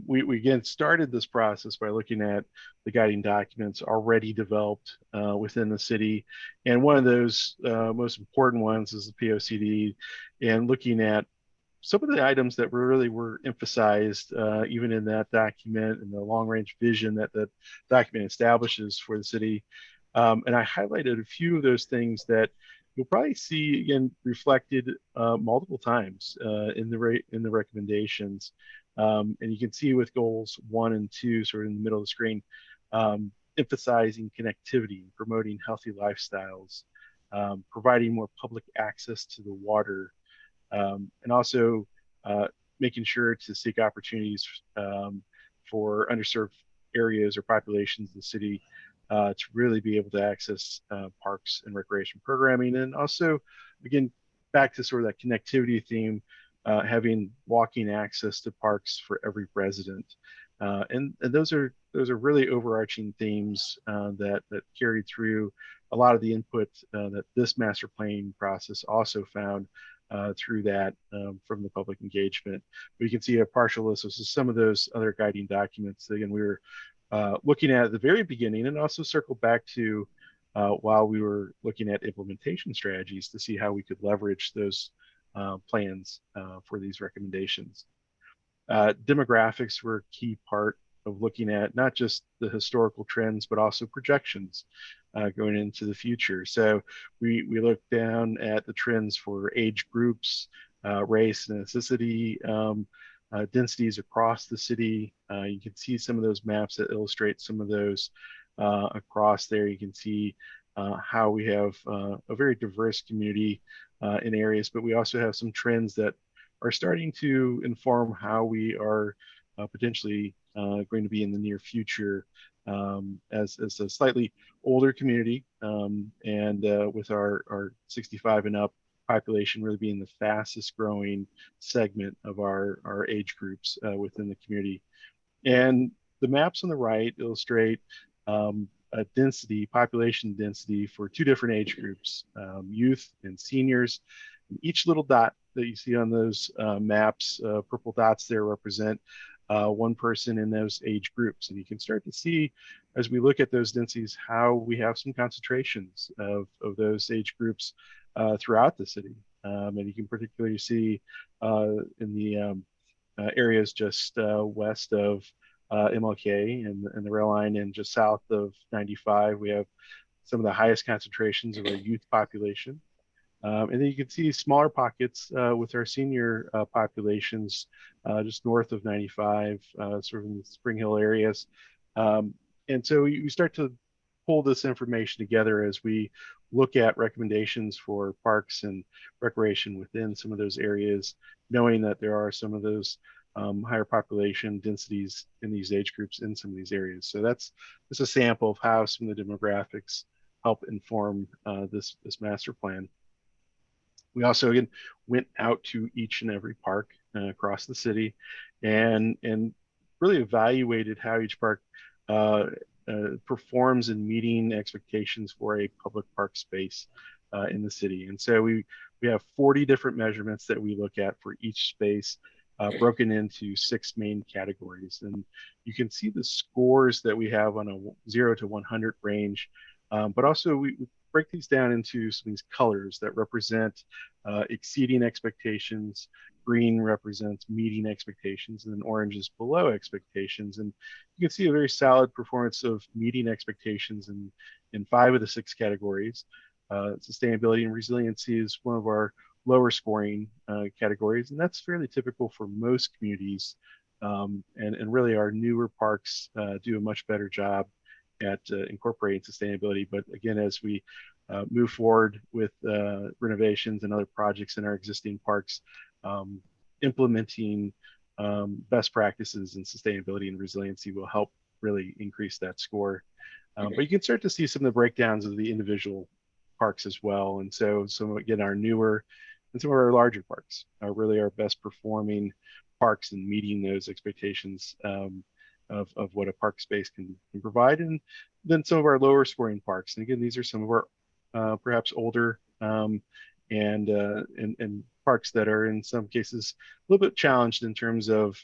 We again started this process by looking at the guiding documents already developed within the city, and one of those most important ones is the POCD, and looking at some of the items that were emphasized even in that document and the long range vision that the document establishes for the city. And I highlighted a few of those things that you'll probably see again reflected multiple times in the recommendations. And you can see with goals 1 and 2, sort of in the middle of the screen, emphasizing connectivity, promoting healthy lifestyles, providing more public access to the water, and also making sure to seek opportunities for underserved areas or populations in the city to really be able to access parks and recreation programming. And also, again, back to sort of that connectivity theme, having walking access to parks for every resident. And those are really overarching themes that carried through a lot of the input that this master planning process also found through that from the public engagement. We can see a partial list of some of those other guiding documents that, again, we were looking at the very beginning, and also circle back to while we were looking at implementation strategies to see how we could leverage those plans for these recommendations. Demographics were a key part of looking at not just the historical trends, but also projections going into the future. So we looked down at the trends for age groups, race and ethnicity, densities across the city. You can see some of those maps that illustrate some of those across there. You can see how we have a very diverse community in areas, but we also have some trends that are starting to inform how we are potentially going to be in the near future as a slightly older community, and with our 65 and up population really being the fastest growing segment of our age groups within the community. And the maps on the right illustrate a density, population density for two different age groups, youth and seniors. And each little dot that you see on those maps, purple dots there, represent one person in those age groups. And you can start to see, as we look at those densities, how we have some concentrations of those age groups throughout the city. And you can particularly see in the areas just west of MLK and the rail line, and just south of 95, we have some of the highest concentrations of our youth population. And then you can see smaller pockets with our senior populations just north of 95, sort of in the Spring Hill areas. And so you start to pull this information together as we look at recommendations for parks and recreation within some of those areas, knowing that there are some of those higher population densities in these age groups in some of these areas. So that's just a sample of how some of the demographics help inform this master plan. We also, again, went out to each and every park across the city and really evaluated how each park performs in meeting expectations for a public park space in the city. And so we have 40 different measurements that we look at for each space, broken into 6 main categories. And you can see the scores that we have on a 0 to 100 range, but also we break these down into some of these colors that represent exceeding expectations. Green represents meeting expectations, and then orange is below expectations. And you can see a very solid performance of meeting expectations in 5 of the 6 categories. Sustainability and resiliency is one of our lower scoring categories, and that's fairly typical for most communities. And really our newer parks do a much better job at incorporating sustainability. But again, as we move forward with renovations and other projects in our existing parks, implementing best practices in sustainability and resiliency will help really increase that score. But you can start to see some of the breakdowns of the individual parks as well. And so some, again, our newer and some of our larger parks are really our best performing parks in meeting those expectations of what a park space can provide. And then some of our lower scoring parks. And again, these are some of our perhaps older and parks that are in some cases a little bit challenged in terms of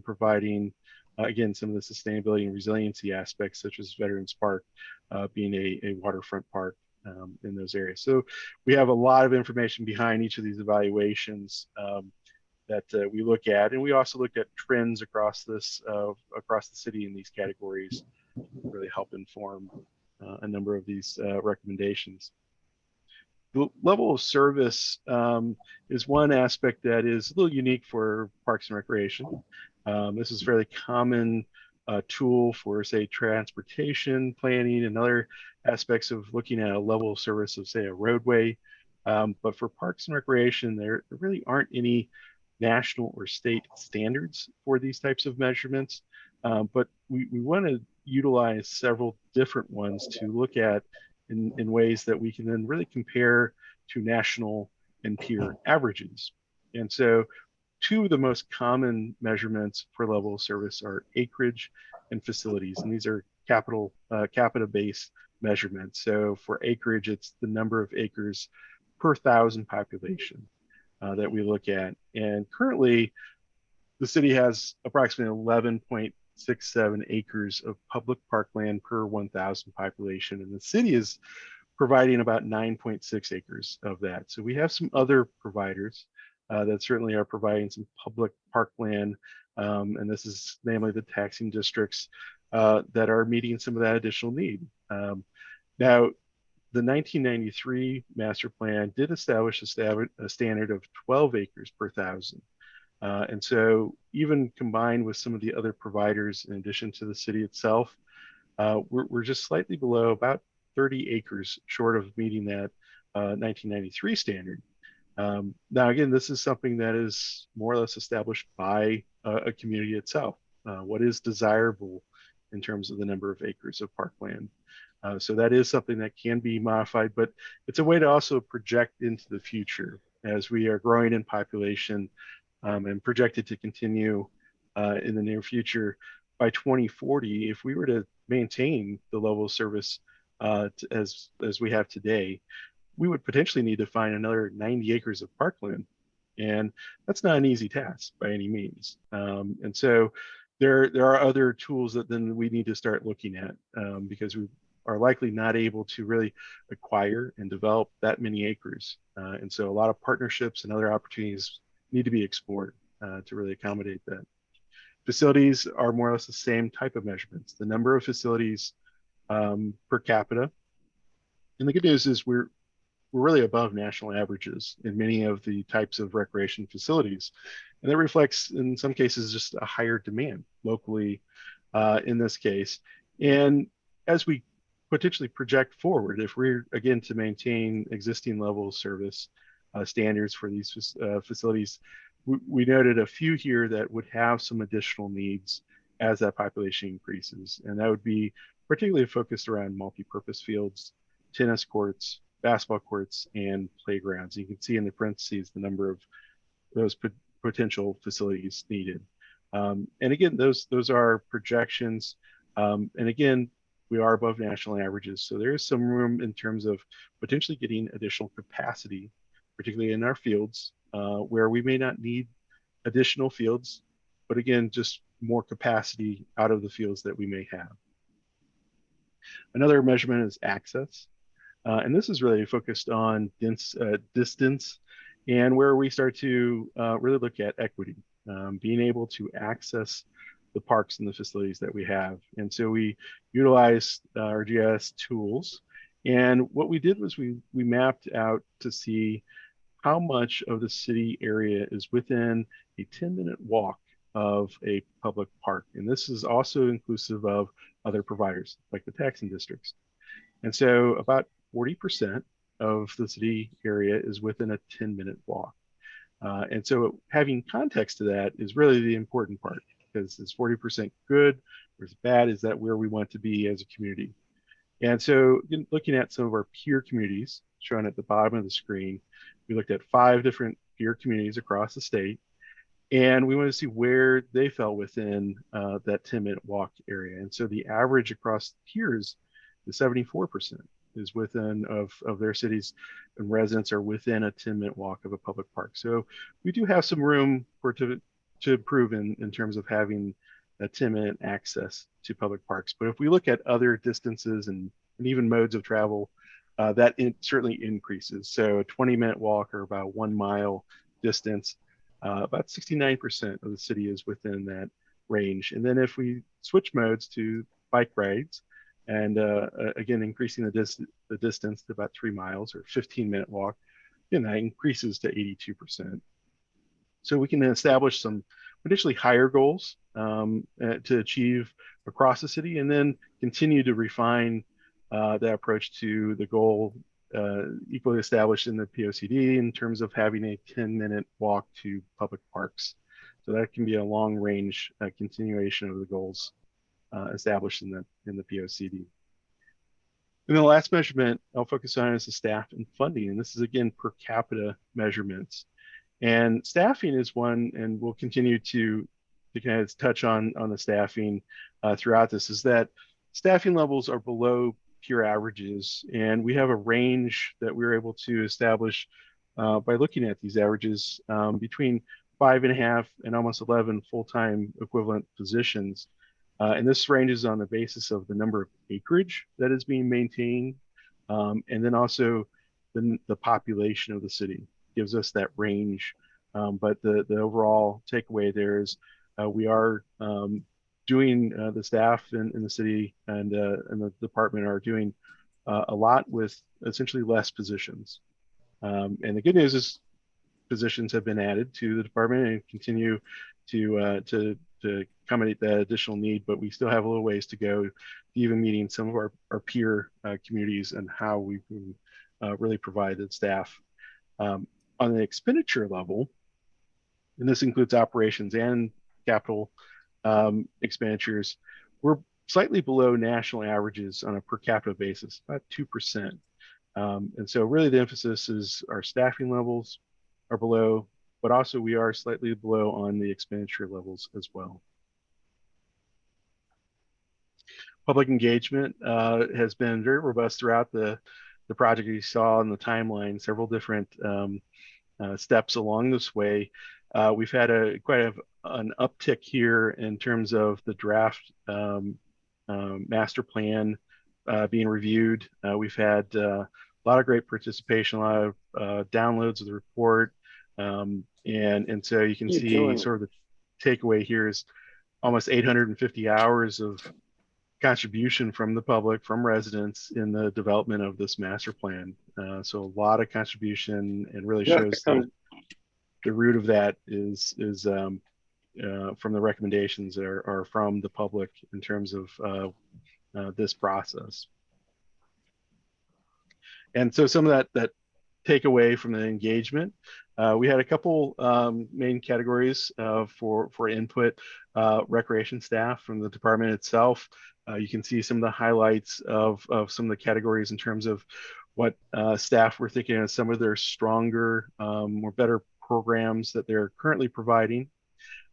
providing, again, some of the sustainability and resiliency aspects, such as Veterans Park being a waterfront park in those areas. So we have a lot of information behind each of these evaluations that we look at, and we also looked at trends across this across the city in these categories, really help inform a number of these recommendations. The level of service is one aspect that is a little unique for Parks and Recreation. This is a fairly common tool for, say, transportation planning and other aspects of looking at a level of service of, say, a roadway. But for Parks and Recreation, there really aren't any national or state standards for these types of measurements. But we want to utilize several different ones to look at in ways that we can then really compare to national and peer averages. And so 2 of the most common measurements for level of service are acreage and facilities. And these are capita-based measurements. So for acreage, it's the number of acres per 1,000 population. that we look at. And currently, the city has approximately 11.67 acres of public parkland per 1,000 population, and the city is providing about 9.6 acres of that. So we have some other providers that certainly are providing some public parkland, and this is namely the taxing districts that are meeting some of that additional need. Now, the 1993 master plan did establish a standard of 12 acres per thousand. And so even combined with some of the other providers, in addition to the city itself, we're just slightly below, about 30 acres short of meeting that 1993 standard. Now, again, this is something that is more or less established by a community itself. What is desirable in terms of the number of acres of parkland? So that is something that can be modified, but it's a way to also project into the future as we are growing in population and projected to continue in the near future. By 2040, if we were to maintain the level of service as we have today, we would potentially need to find another 90 acres of parkland. And that's not an easy task by any means. And so there are other tools that then we need to start looking at because we are likely not able to really acquire and develop that many acres. And so a lot of partnerships and other opportunities need to be explored to really accommodate that. Facilities are more or less the same type of measurements. The number of facilities per capita. And the good news is we're really above national averages in many of the types of recreation facilities. And that reflects, in some cases, just a higher demand locally in this case. And as we potentially project forward, if we're, again, to maintain existing level of service standards for these facilities, we noted a few here that would have some additional needs as that population increases. And that would be particularly focused around multi-purpose fields, tennis courts, basketball courts, and playgrounds. You can see in the parentheses the number of those potential facilities needed. And again, those are projections. And again, we are above national averages. So there is some room in terms of potentially getting additional capacity, particularly in our fields, where we may not need additional fields, but again, just more capacity out of the fields that we may have. Another measurement is access. And this is really focused on distance and where we start to really look at equity, being able to access the parks and the facilities that we have. And so we utilized our GIS tools. And what we did was we mapped out to see how much of the city area is within a 10-minute walk of a public park. And this is also inclusive of other providers like the taxing districts. And so about 40% of the city area is within a 10-minute walk. And so having context to that is really the important part, because is 40% good or is bad? Is that where we want to be as a community? And so looking at some of our peer communities shown at the bottom of the screen, we looked at 5 different peer communities across the state, and we wanted to see where they fell within that 10-minute walk area. And so the average across peers is 74% is within of their cities, and residents are within a 10-minute walk of a public park. So we do have some room to improve in terms of having a 10-minute access to public parks. But if we look at other distances and even modes of travel, that certainly increases. So a 20-minute walk or about 1 mile distance, about 69% of the city is within that range. And then if we switch modes to bike rides, and again, increasing the distance to about 3 miles or 15-minute walk, then that increases to 82%. So we can establish some potentially higher goals to achieve across the city, and then continue to refine that approach to the goal equally established in the POCD in terms of having a 10-minute walk to public parks. So that can be a long-range continuation of the goals established in the POCD. And the last measurement I'll focus on is the staff and funding. And this is, again, per capita measurements. And staffing is one, and we'll continue to kind of touch on the staffing throughout this, is that staffing levels are below peer averages. And we have a range that we're able to establish by looking at these averages between 5.5 and almost 11 full-time equivalent positions. And this ranges on the basis of the number of acreage that is being maintained, and then also the population of the city gives us that range. But the overall takeaway there is we are doing, the staff in the city and the department are doing a lot with essentially less positions. And the good news is positions have been added to the department and continue to accommodate that additional need, but we still have a little ways to go, even meeting some of our peer communities and how we can really provide the staff. On the expenditure level, and this includes operations and capital expenditures, we're slightly below national averages on a per capita basis, about 2%. And so really the emphasis is our staffing levels are below, but also we are slightly below on the expenditure levels as well. Public engagement has been very robust throughout the project. You saw in the timeline several different steps along this way. We've had quite an uptick here in terms of the draft master plan being reviewed. We've had a lot of great participation, a lot of downloads of the report. And so you can see sort of the takeaway here is almost 850 hours of contribution from the public, from residents in the development of this master plan. So a lot of contribution, and really shows that the root of that is from the recommendations that are from the public in terms of this process. And so some of that takeaway from the engagement, we had a couple main categories for input. Recreation staff from the department itself. You can see some of the highlights of some of the categories in terms of what staff were thinking of some of their stronger or better programs that they're currently providing,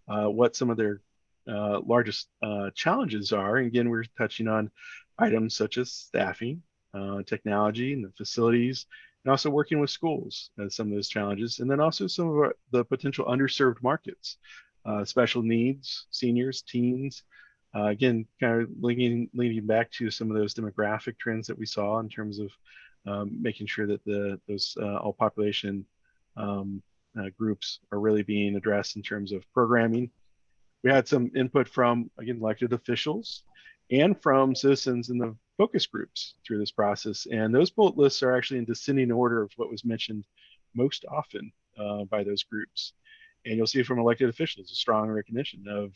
what some of their largest challenges are. And again, we're touching on items such as staffing, technology, and the facilities, and also working with schools as some of those challenges. And then also some of the potential underserved markets, special needs, seniors, teens. Again, kind of leaning back to some of those demographic trends that we saw in terms of making sure that those all population groups are really being addressed in terms of programming. We had some input from, again, elected officials and from citizens in the focus groups through this process. And those bullet lists are actually in descending order of what was mentioned most often by those groups. And you'll see from elected officials a strong recognition of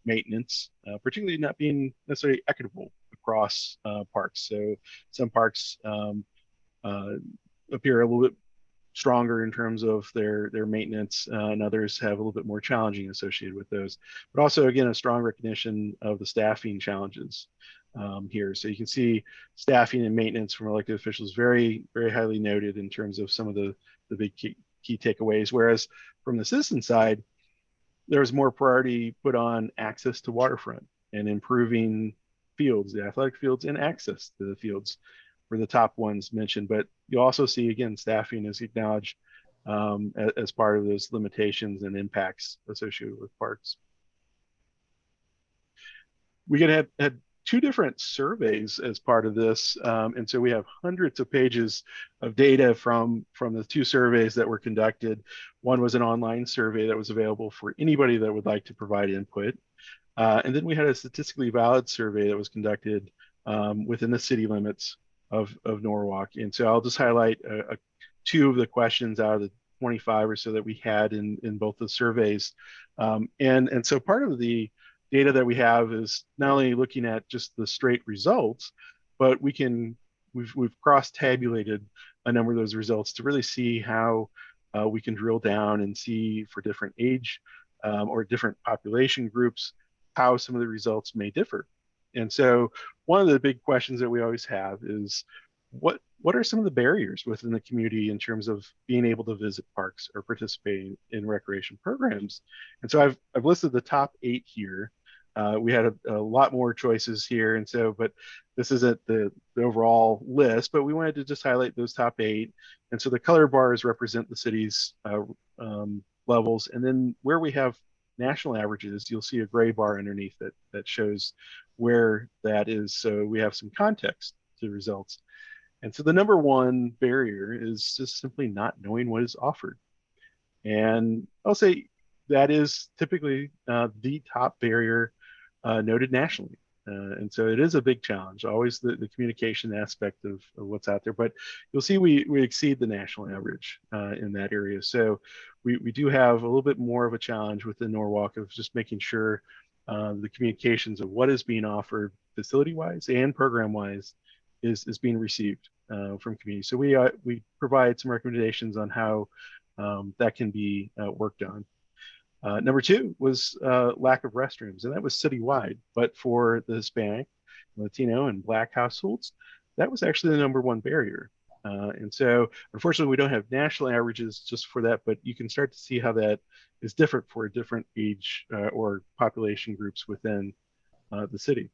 maintenance, particularly not being necessarily equitable across parks. So some parks appear a little bit stronger in terms of their maintenance, and others have a little bit more challenging associated with those. But also, again, a strong recognition of the staffing challenges here. So you can see staffing and maintenance from elected officials very, very highly noted in terms of some of the big key takeaways. Whereas from the citizen side, there was more priority put on access to waterfront and improving fields, the athletic fields, and access to the fields were the top ones mentioned. But you also see, again, staffing is acknowledged as part of those limitations and impacts associated with parks. We had two different surveys as part of this. And so we have hundreds of pages of data from the two surveys that were conducted. One was an online survey that was available for anybody that would like to provide input. And then we had a statistically valid survey that was conducted within the city limits of Norwalk. And so I'll just highlight two of the questions out of the 25 or so that we had in both the surveys. And so part of the data that we have is not only looking at just the straight results, but we've cross-tabulated a number of those results to really see how we can drill down and see for different age or different population groups, how some of the results may differ. And so one of the big questions that we always have is what are some of the barriers within the community in terms of being able to visit parks or participating in recreation programs? And so I've listed the top 8 here. We had a lot more choices here, and so, but this isn't the overall list, but we wanted to just highlight those top 8. And so the color bars represent the city's levels, and then where we have national averages, you'll see a gray bar underneath that shows where that is. So we have some context to the results. And so the number one barrier is just simply not knowing what is offered. And I'll say that is typically the top barrier noted nationally. And so it is a big challenge, always the communication aspect of what's out there. But you'll see we exceed the national average in that area. So we do have a little bit more of a challenge within Norwalk of just making sure the communications of what is being offered facility-wise and program-wise is being received from community. So we provide some recommendations on how that can be worked on. Number 2 was lack of restrooms, and that was citywide. But for the Hispanic, Latino, and Black households, that was actually the number 1 barrier. And so, unfortunately, we don't have national averages just for that, but you can start to see how that is different for different age or population groups within the city.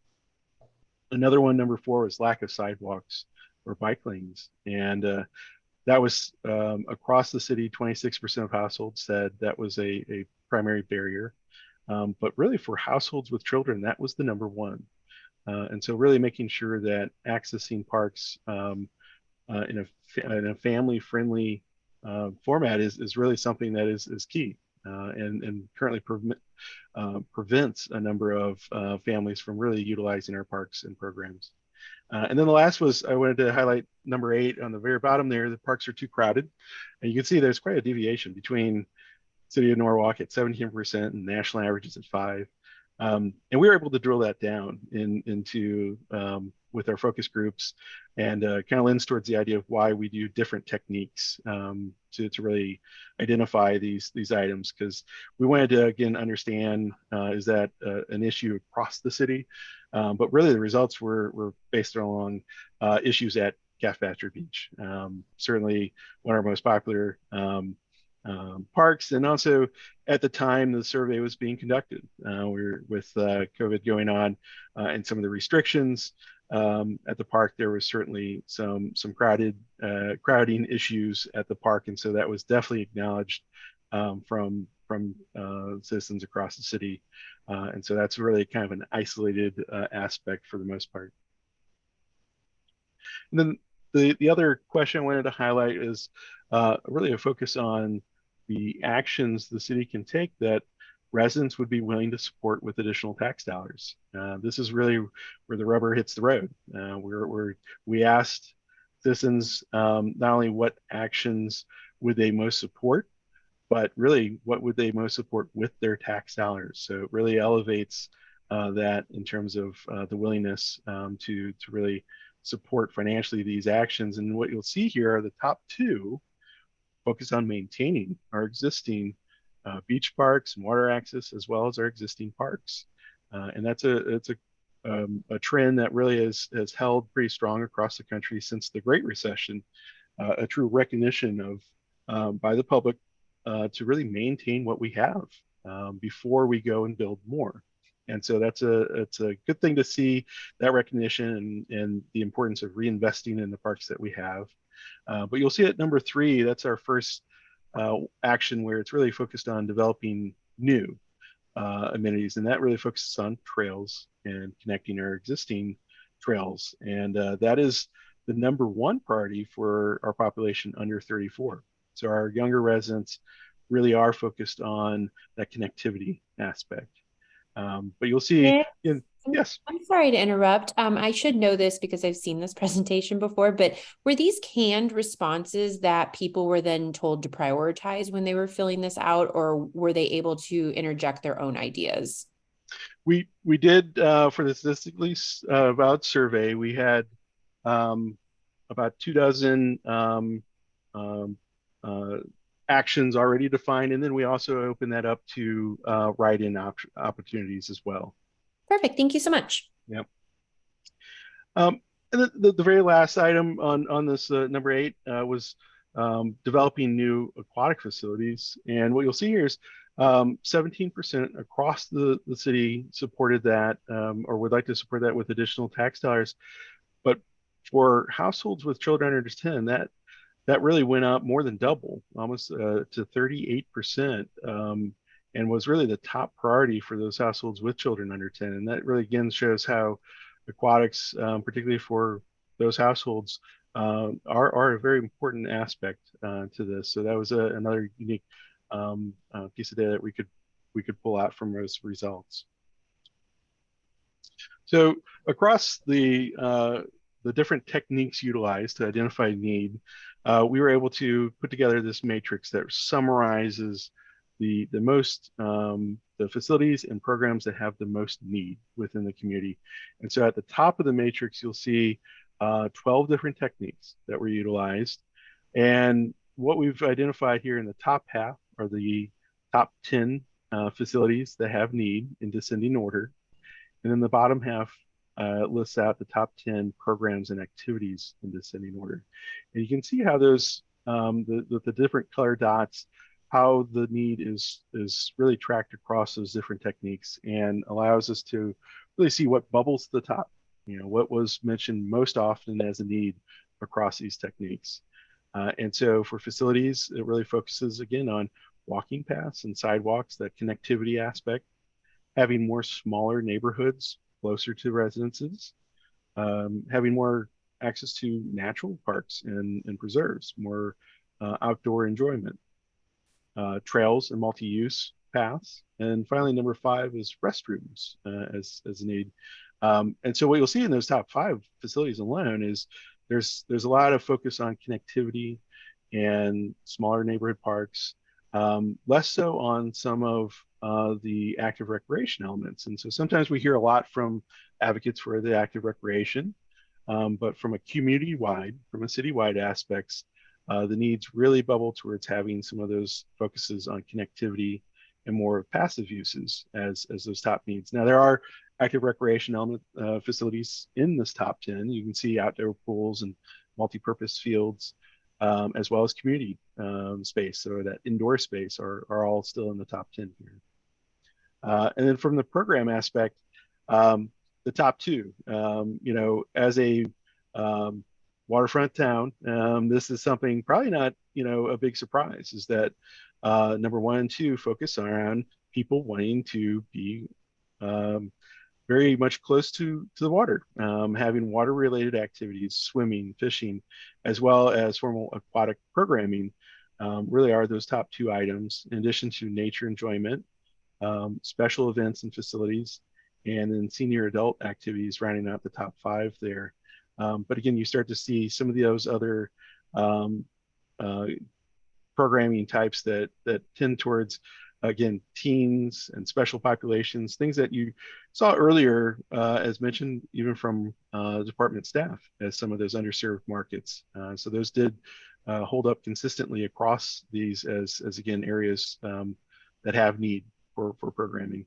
Another one, number 4, was lack of sidewalks or bike lanes. And that was across the city, 26% of households said that was a primary barrier. But really for households with children, that was the number 1. And so really making sure that accessing parks in a family-friendly format is really something that is key and currently prevents a number of families from really utilizing our parks and programs. And then the last was, I wanted to highlight number 8 on the very bottom there. The parks are too crowded. And you can see there's quite a deviation between City of Norwalk at 17% and national averages at 5%. And we were able to drill that down into with our focus groups and kind of lends towards the idea of why we do different techniques to really identify these items, because we wanted to, again, understand is that an issue across the city? But really the results were based along issues at Calf Bastard Beach. Certainly one of our most popular parks, and also at the time the survey was being conducted, we were with COVID going on and some of the restrictions at the park. There was certainly some crowding issues at the park, and so that was definitely acknowledged from citizens across the city, and so that's really kind of an isolated aspect for the most part. And then the other question I wanted to highlight is really a focus on the actions the city can take that residents would be willing to support with additional tax dollars. This is really where the rubber hits the road. We asked citizens not only what actions would they most support, but really what would they most support with their tax dollars. So it really elevates that in terms of the willingness to really support financially these actions. And what you'll see here are the top 2 focus on maintaining our existing beach parks and water access, as well as our existing parks. And that's a trend that really has held pretty strong across the country since the Great Recession, a true recognition of by the public to really maintain what we have before we go and build more. And so it's a good thing to see that recognition and the importance of reinvesting in the parks that we have. But you'll see at number 3, that's our first action where it's really focused on developing new amenities, and that really focuses on trails and connecting our existing trails. And that is the number 1 priority for our population under 34. So our younger residents really are focused on that connectivity aspect. But you'll see, yes. I'm sorry to interrupt. I should know this because I've seen this presentation before, but were these canned responses that people were then told to prioritize when they were filling this out, or were they able to interject their own ideas? We did for the statistically valid survey, we had about 24 actions already defined, and then we also open that up to write-in opportunities as well. Perfect. Thank you so much. Yep. And the very last item on this number 8 was developing new aquatic facilities. And what you'll see here is 17% across the city supported that, or would like to support that with additional tax dollars. But for households with children under 10, that really went up more than double, almost to 38%, and was really the top priority for those households with children under 10. And that really again shows how aquatics, particularly for those households, are a very important aspect to this. So that was another unique piece of data that we could pull out from those results. So across the different techniques utilized to identify need, we were able to put together this matrix that summarizes the facilities and programs that have the most need within the community. And so at the top of the matrix, you'll see 12 different techniques that were utilized. And what we've identified here in the top half are the top 10 facilities that have need in descending order. And then the bottom half lists out the top 10 programs and activities in descending order. And you can see how those, the different color dots, how the need is really tracked across those different techniques, and allows us to really see what bubbles to the top, what was mentioned most often as a need across these techniques. And so for facilities, it really focuses again on walking paths and sidewalks, that connectivity aspect, having more smaller neighborhoods closer to residences, having more access to natural parks and preserves, more outdoor enjoyment, trails and multi-use paths. And finally, number 5 is restrooms as a need. And so what you'll see in those top 5 facilities alone is there's a lot of focus on connectivity and smaller neighborhood parks, less so on some of the active recreation elements. And so sometimes we hear a lot from advocates for the active recreation, but from a community-wide, from a city-wide aspects, the needs really bubble towards having some of those focuses on connectivity and more passive uses as those top needs. Now, there are active recreation element facilities in this top 10. You can see outdoor pools and multi-purpose fields, as well as community space, so that indoor space are all still in the top 10 here. And then from the program aspect, the top 2, as a waterfront town, this is something probably not, a big surprise, is that number 1 and 2 focus around people wanting to be very much close to the water, having water-related activities, swimming, fishing, as well as formal aquatic programming, really are those top 2 items, in addition to nature enjoyment, special events and facilities, and then senior adult activities rounding out the top 5 there. But again, you start to see some of those other programming types that tend towards, again, teens and special populations, things that you saw earlier, as mentioned, even from department staff, as some of those underserved markets. So those did hold up consistently across these as again, areas that have need for programming.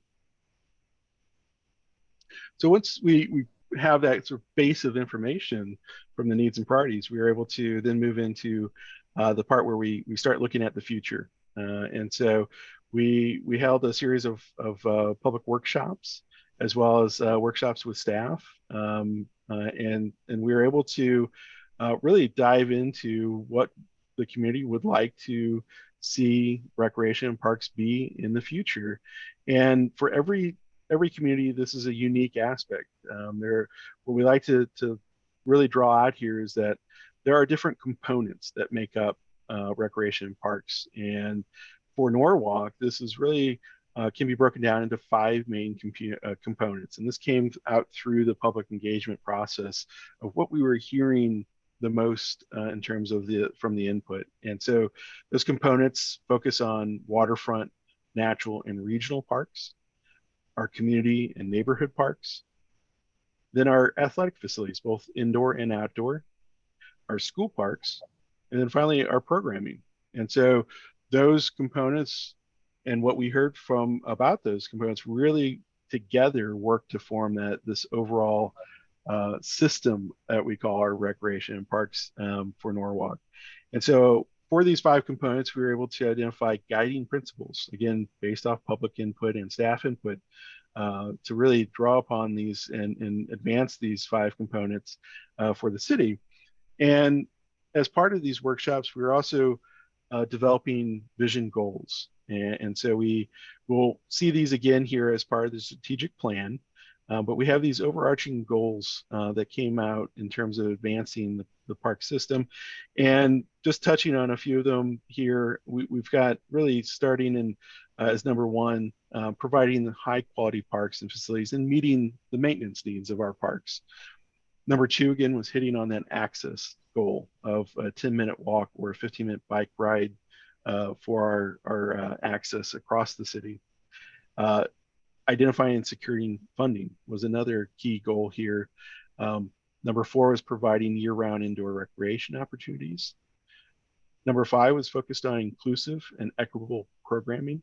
So once we have that sort of base of information from the needs and priorities, we are able to then move into the part where we start looking at the future. And so we held a series of public workshops, as well as workshops with staff, and we were able to really dive into what the community would like to see recreation and parks be in the future. And for every community, this is a unique aspect. What we like to really draw out here is that there are different components that make up recreation and parks. And for Norwalk, this is really can be broken down into 5 main components. And this came out through the public engagement process of what we were hearing the most in terms of from the input. And so those components focus on waterfront, natural, and regional parks, our community and neighborhood parks, then our athletic facilities, both indoor and outdoor, our school parks, and then finally our programming. And so those components and what we heard from about those components really together work to form this overall system that we call our recreation and parks for Norwalk. And so for these 5 components, we were able to identify guiding principles, again, based off public input and staff input, to really draw upon these and advance these 5 components for the city. And as part of these workshops, we're also developing vision goals. And so we will see these again here as part of the strategic plan. But we have these overarching goals that came out in terms of advancing the park system. And just touching on a few of them here, we've got really starting in as number 1, providing the high quality parks and facilities and meeting the maintenance needs of our parks. Number 2, again, was hitting on that access goal of a 10-minute walk or a 15-minute bike ride for our access across the city. Identifying and securing funding was another key goal here. Number 4 was providing year-round indoor recreation opportunities. Number 5 was focused on inclusive and equitable programming.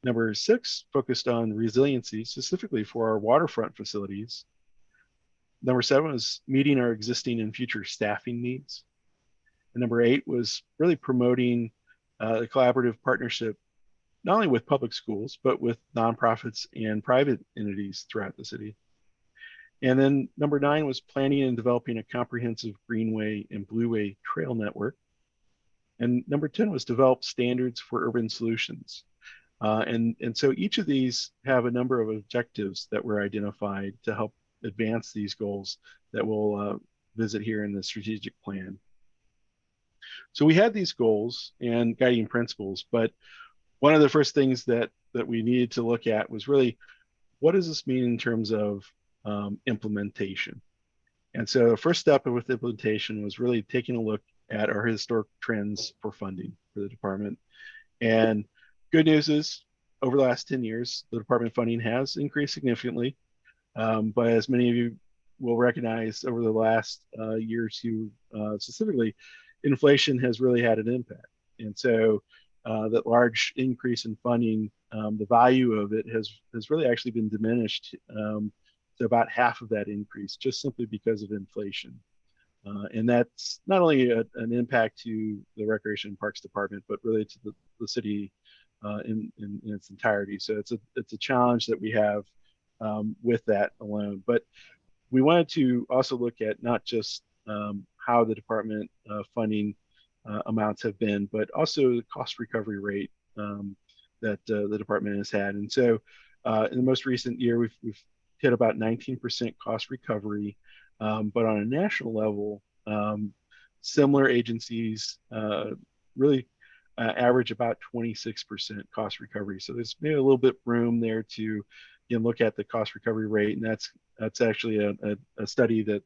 Number 6 focused on resiliency, specifically for our waterfront facilities. Number 7 was meeting our existing and future staffing needs. And number 8 was really promoting the collaborative partnership, not only with public schools, but with nonprofits and private entities throughout the city. And then number 9 was planning and developing a comprehensive greenway and blueway trail network. And number 10 was develop standards for urban solutions. And so each of these have a number of objectives that were identified to help advance these goals that we'll visit here in the strategic plan. So we had these goals and guiding principles, but one of the first things that we needed to look at was really, what does this mean in terms of implementation? And so the first step with implementation was really taking a look at our historic trends for funding for the department. And good news is, over the last 10 years, the department funding has increased significantly. But as many of you will recognize, over the last year or two, specifically, inflation has really had an impact. And so that large increase in funding, the value of it has really actually been diminished to about half of that increase, just simply because of inflation. And that's not only an impact to the Recreation and Parks Department, but really to the city in its entirety. So it's a challenge that we have with that alone. But we wanted to also look at not just how the department funding amounts have been, but also the cost recovery rate that the department has had. And so in the most recent year, we've hit about 19% cost recovery, but on a national level, similar agencies really average about 26% cost recovery. So there's maybe a little bit room there to look at the cost recovery rate, and that's actually a study that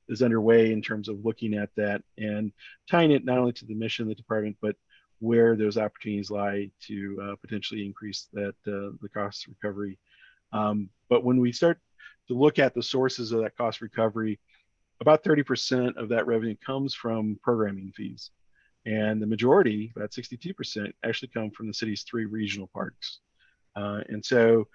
is underway in terms of looking at that and tying it not only to the mission of the department, but where those opportunities lie to potentially increase that the cost recovery. But when we start to look at the sources of that cost recovery, about 30% of that revenue comes from programming fees. And the majority, about 62%, actually come from the city's 3 regional parks. And so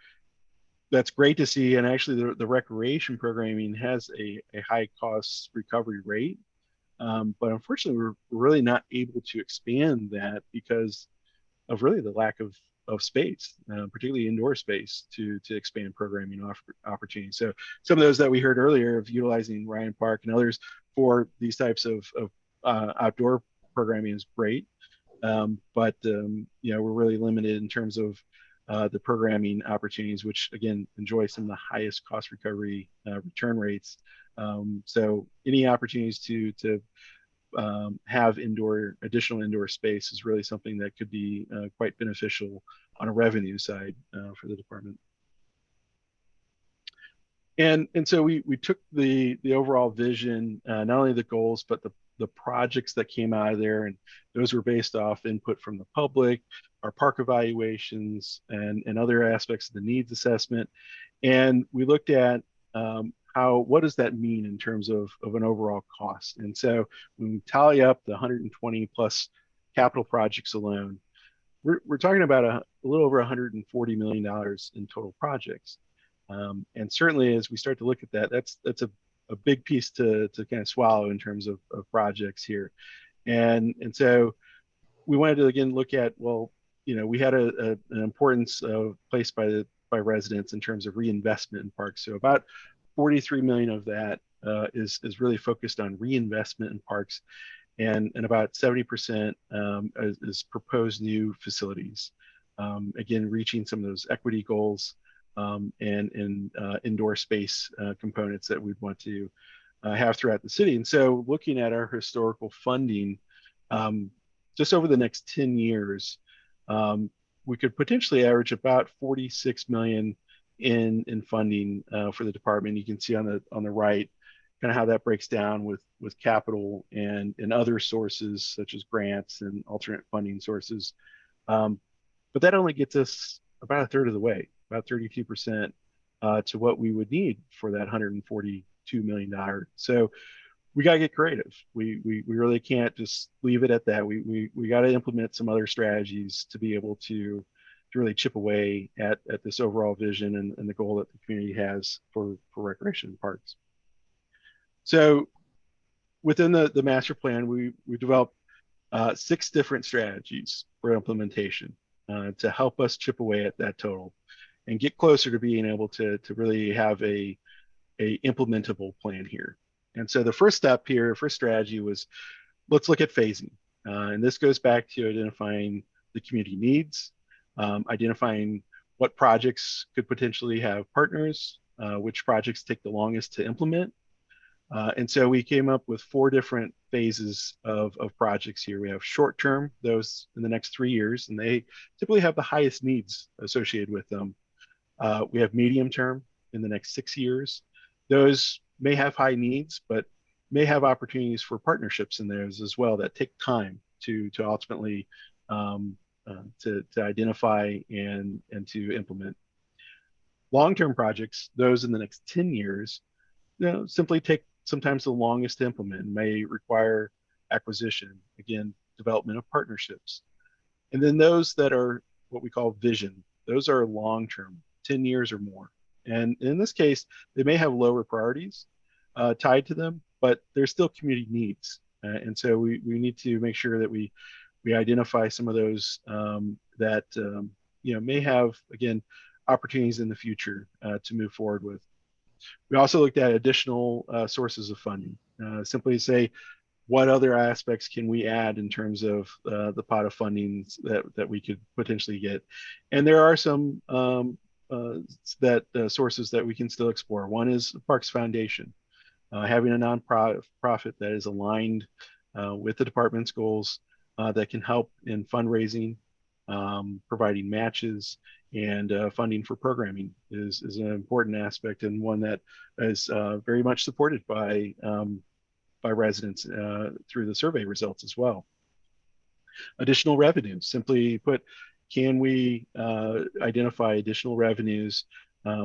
that's great to see. And actually the recreation programming has a high cost recovery rate. But unfortunately, we're really not able to expand that because of really the lack of space, particularly indoor space to expand programming opportunities. So some of those that we heard earlier of utilizing Ryan Park and others for these types of outdoor programming is great. But we're really limited in terms of the programming opportunities, which again enjoy some of the highest cost recovery return rates. So any opportunities to have additional indoor space is really something that could be quite beneficial on a revenue side for the department. And so we took the overall vision, not only the goals, but the projects that came out of there, and those were based off input from the public, our park evaluations, and other aspects of the needs assessment. And we looked at what does that mean in terms of an overall cost? And so when we tally up the 120 plus capital projects alone, we're talking about a little over $140 million in total projects. And certainly as we start to look at that, that's a big piece to kind of swallow in terms of projects here. And so we wanted to again look at, well, we had an importance placed by residents in terms of reinvestment in parks. So about 43 million of that is really focused on reinvestment in parks, and about 70% is proposed new facilities. Again, reaching some of those equity goals and indoor space components that we'd want to have throughout the city. And so looking at our historical funding, just over the next 10 years, we could potentially average about 46 million in funding for the department. You can see on the right kind of how that breaks down with capital and other sources such as grants and alternate funding sources. But that only gets us about a third of the way, about 32% to what we would need for that $142 million. So we got to get creative. We really can't just leave it at that. We got to implement some other strategies to be able to really chip away at this overall vision and the goal that the community has for recreation and parks. So within the master plan, we developed 6 different strategies for implementation to help us chip away at that total and get closer to being able to really have a implementable plan here. And so the first step here, first strategy was, let's look at phasing. And this goes back to identifying the community needs, identifying what projects could potentially have partners, which projects take the longest to implement. And so we came up with 4 different phases of projects here. We have short-term, those in the next 3 years, and they typically have the highest needs associated with them. We have medium-term in the next 6 years. Those may have high needs, but may have opportunities for partnerships in theirs as well that take time to ultimately to identify and to implement. Long-term projects, those in the next 10 years, simply take sometimes the longest to implement, may require acquisition, again, development of partnerships. And then those that are what we call vision, those are long-term, 10 years or more. And in this case, they may have lower priorities tied to them, but they're still community needs. And so we need to make sure that we identify some of those that may have, again, opportunities in the future to move forward with. We also looked at additional sources of funding, simply say, what other aspects can we add in terms of the pot of funding that we could potentially get? And there are some sources that we can still explore. One is Parks Foundation, having a nonprofit that is aligned with the department's goals that can help in fundraising, providing matches, and funding for programming is an important aspect, and one that is very much supported by residents through the survey results as well. Additional revenues, simply put, can we identify additional revenues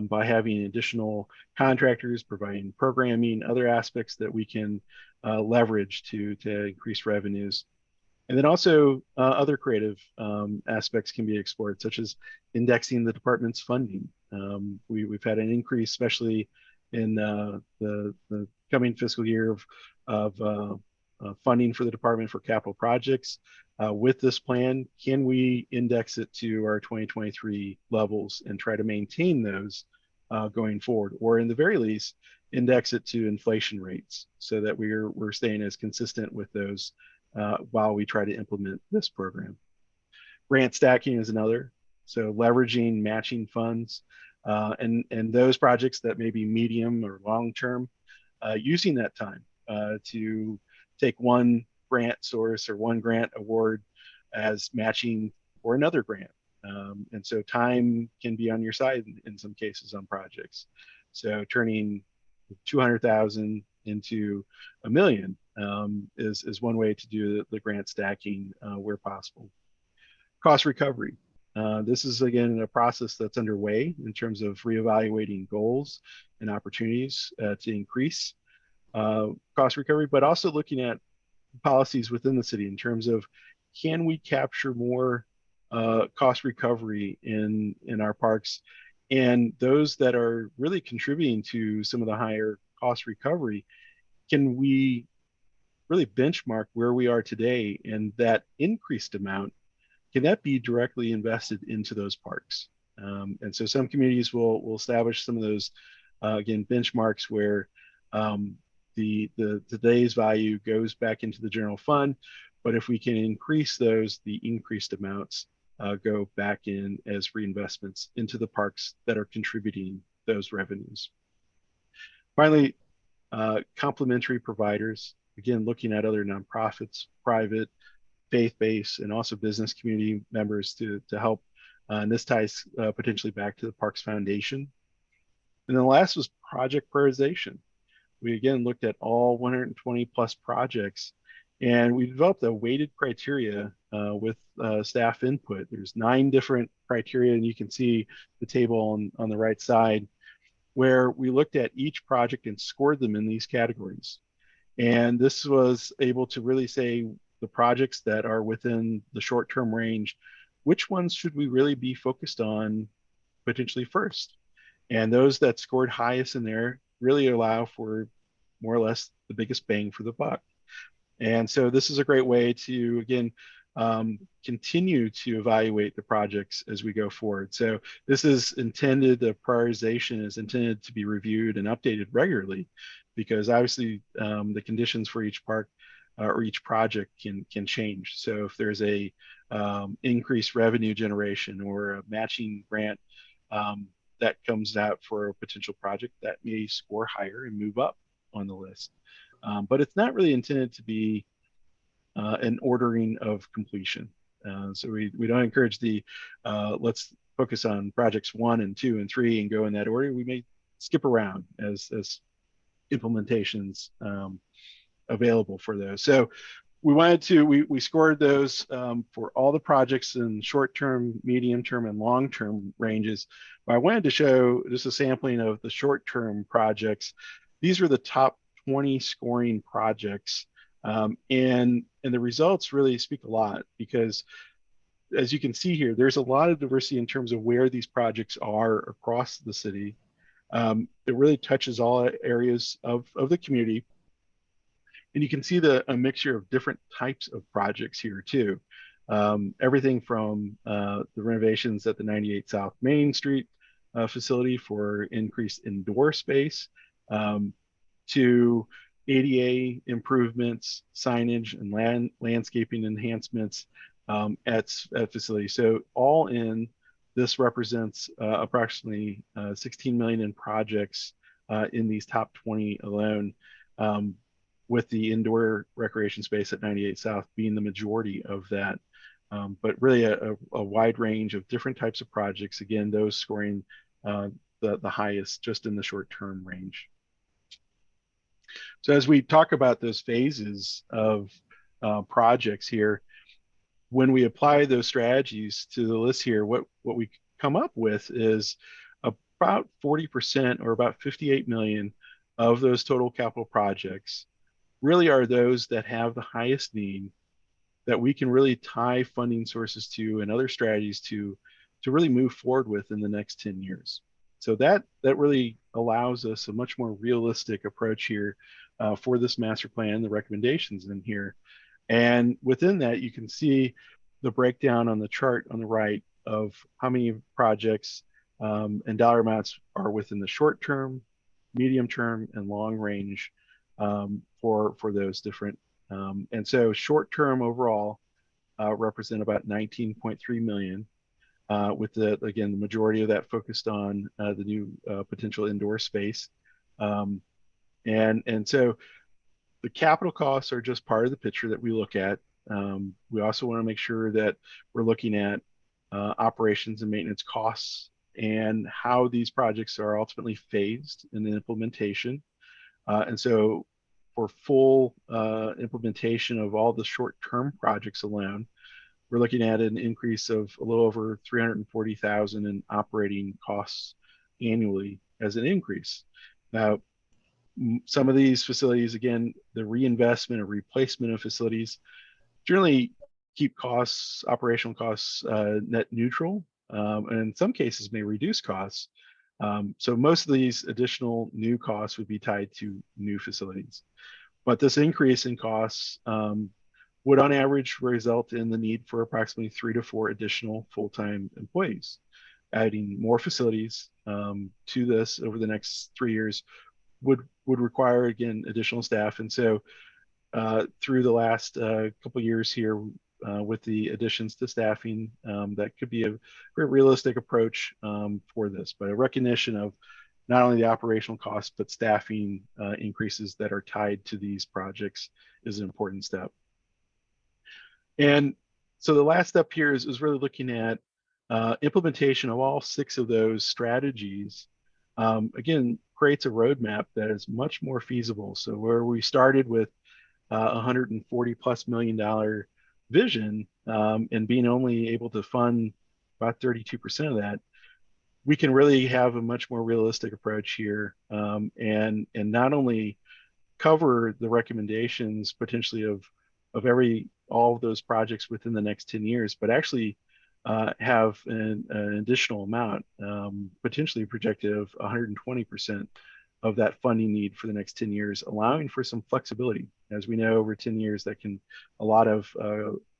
by having additional contractors, providing programming, other aspects that we can leverage to increase revenues. And then also other creative aspects can be explored, such as indexing the department's funding. We've had an increase, especially in the coming fiscal year of funding for the department for capital projects. With this plan, can we index it to our 2023 levels and try to maintain those going forward, or in the very least, index it to inflation rates so that we're staying as consistent with those while we try to implement this program. Grant stacking is another. So leveraging matching funds and those projects that may be medium or long-term, using that time to take one grant source or one grant award as matching for another grant. And so time can be on your side in some cases on projects. So turning 200,000 into $1 million is one way to do the grant stacking where possible. Cost recovery. This is, again, a process that's underway in terms of reevaluating goals and opportunities to increase cost recovery, but also looking at policies within the city in terms of, can we capture more cost recovery in our parks, and those that are really contributing to some of the higher cost recovery, can we really benchmark where we are today, and that increased amount, can that be directly invested into those parks? And so some communities will establish some of those, again, benchmarks where the today's value goes back into the general fund. But if we can increase those, the increased amounts go back in as reinvestments into the parks that are contributing those revenues. Finally, complementary providers, again, looking at other nonprofits, private, faith-based, and also business community members to help. And this ties potentially back to the Parks Foundation. And then the last was project prioritization. We again looked at all 120 plus projects, and we developed a weighted criteria with staff input. There's 9 different criteria, and you can see the table on the right side, where we looked at each project and scored them in these categories. And this was able to really say the projects that are within the short-term range, which ones should we really be focused on potentially first? And those that scored highest in there really allow for more or less the biggest bang for the buck. And so this is a great way to, again, continue to evaluate the projects as we go forward. So this is intended, the prioritization is intended to be reviewed and updated regularly, because obviously the conditions for each park or each project can change. So if there's a increased revenue generation or a matching grant that comes out for a potential project, that may score higher and move up on the list. But it's not really intended to be an ordering of completion. So we don't encourage the let's focus on projects 1 and 2 and 3 and go in that order. We may skip around as implementations available for those. So we wanted to, we scored those for all the projects in short-term, medium-term, and long-term ranges. But I wanted to show just a sampling of the short-term projects. These are the top 20 scoring projects. And the results really speak a lot, because as you can see here, there's a lot of diversity in terms of where these projects are across the city. It really touches all areas of the community. And you can see a mixture of different types of projects here too. Everything from the renovations at the 98 South Main Street facility for increased indoor space to ADA improvements, signage, and landscaping enhancements at facilities. So all in, this represents approximately 16 million in projects in these top 20 alone, with the indoor recreation space at 98 South being the majority of that. But really a wide range of different types of projects, again, those scoring the highest just in the short-term range. So as we talk about those phases of projects here, when we apply those strategies to the list here, what we come up with is about 40%, or about 58 million of those total capital projects really are those that have the highest need, that we can really tie funding sources to and other strategies to really move forward with in the next 10 years. So that really allows us a much more realistic approach here for this master plan, the recommendations in here. And within that, you can see the breakdown on the chart on the right of how many projects and dollar amounts are within the short term, medium term, and long range for those different. And so short term overall represent about 19.3 million. With again, the majority of that focused on the new potential indoor space. And so the capital costs are just part of the picture that we look at. We also want to make sure that we're looking at operations and maintenance costs and how these projects are ultimately phased in the implementation. And so for full implementation of all the short-term projects alone, we're looking at an increase of a little over 340,000 in operating costs annually as an increase. Now, some of these facilities, again, the reinvestment or replacement of facilities generally keep costs, operational costs, net neutral, and in some cases may reduce costs. So most of these additional new costs would be tied to new facilities. But this increase in costs would on average result in the need for approximately 3 to 4 additional full-time employees. Adding more facilities to this over the next 3 years would require, again, additional staff. And so through the last couple years here, with the additions to staffing, that could be a very realistic approach for this, but a recognition of not only the operational costs, but staffing increases that are tied to these projects is an important step. And so the last step here is really looking at implementation of all 6 of those strategies. Again, creates a roadmap that is much more feasible. So where we started with $140+ million vision and being only able to fund about 32% of that, we can really have a much more realistic approach here, and not only cover the recommendations potentially of all of those projects within the next 10 years, but actually have an additional amount, potentially projected of 120% of that funding need for the next 10 years, allowing for some flexibility. As we know, over 10 years, a lot of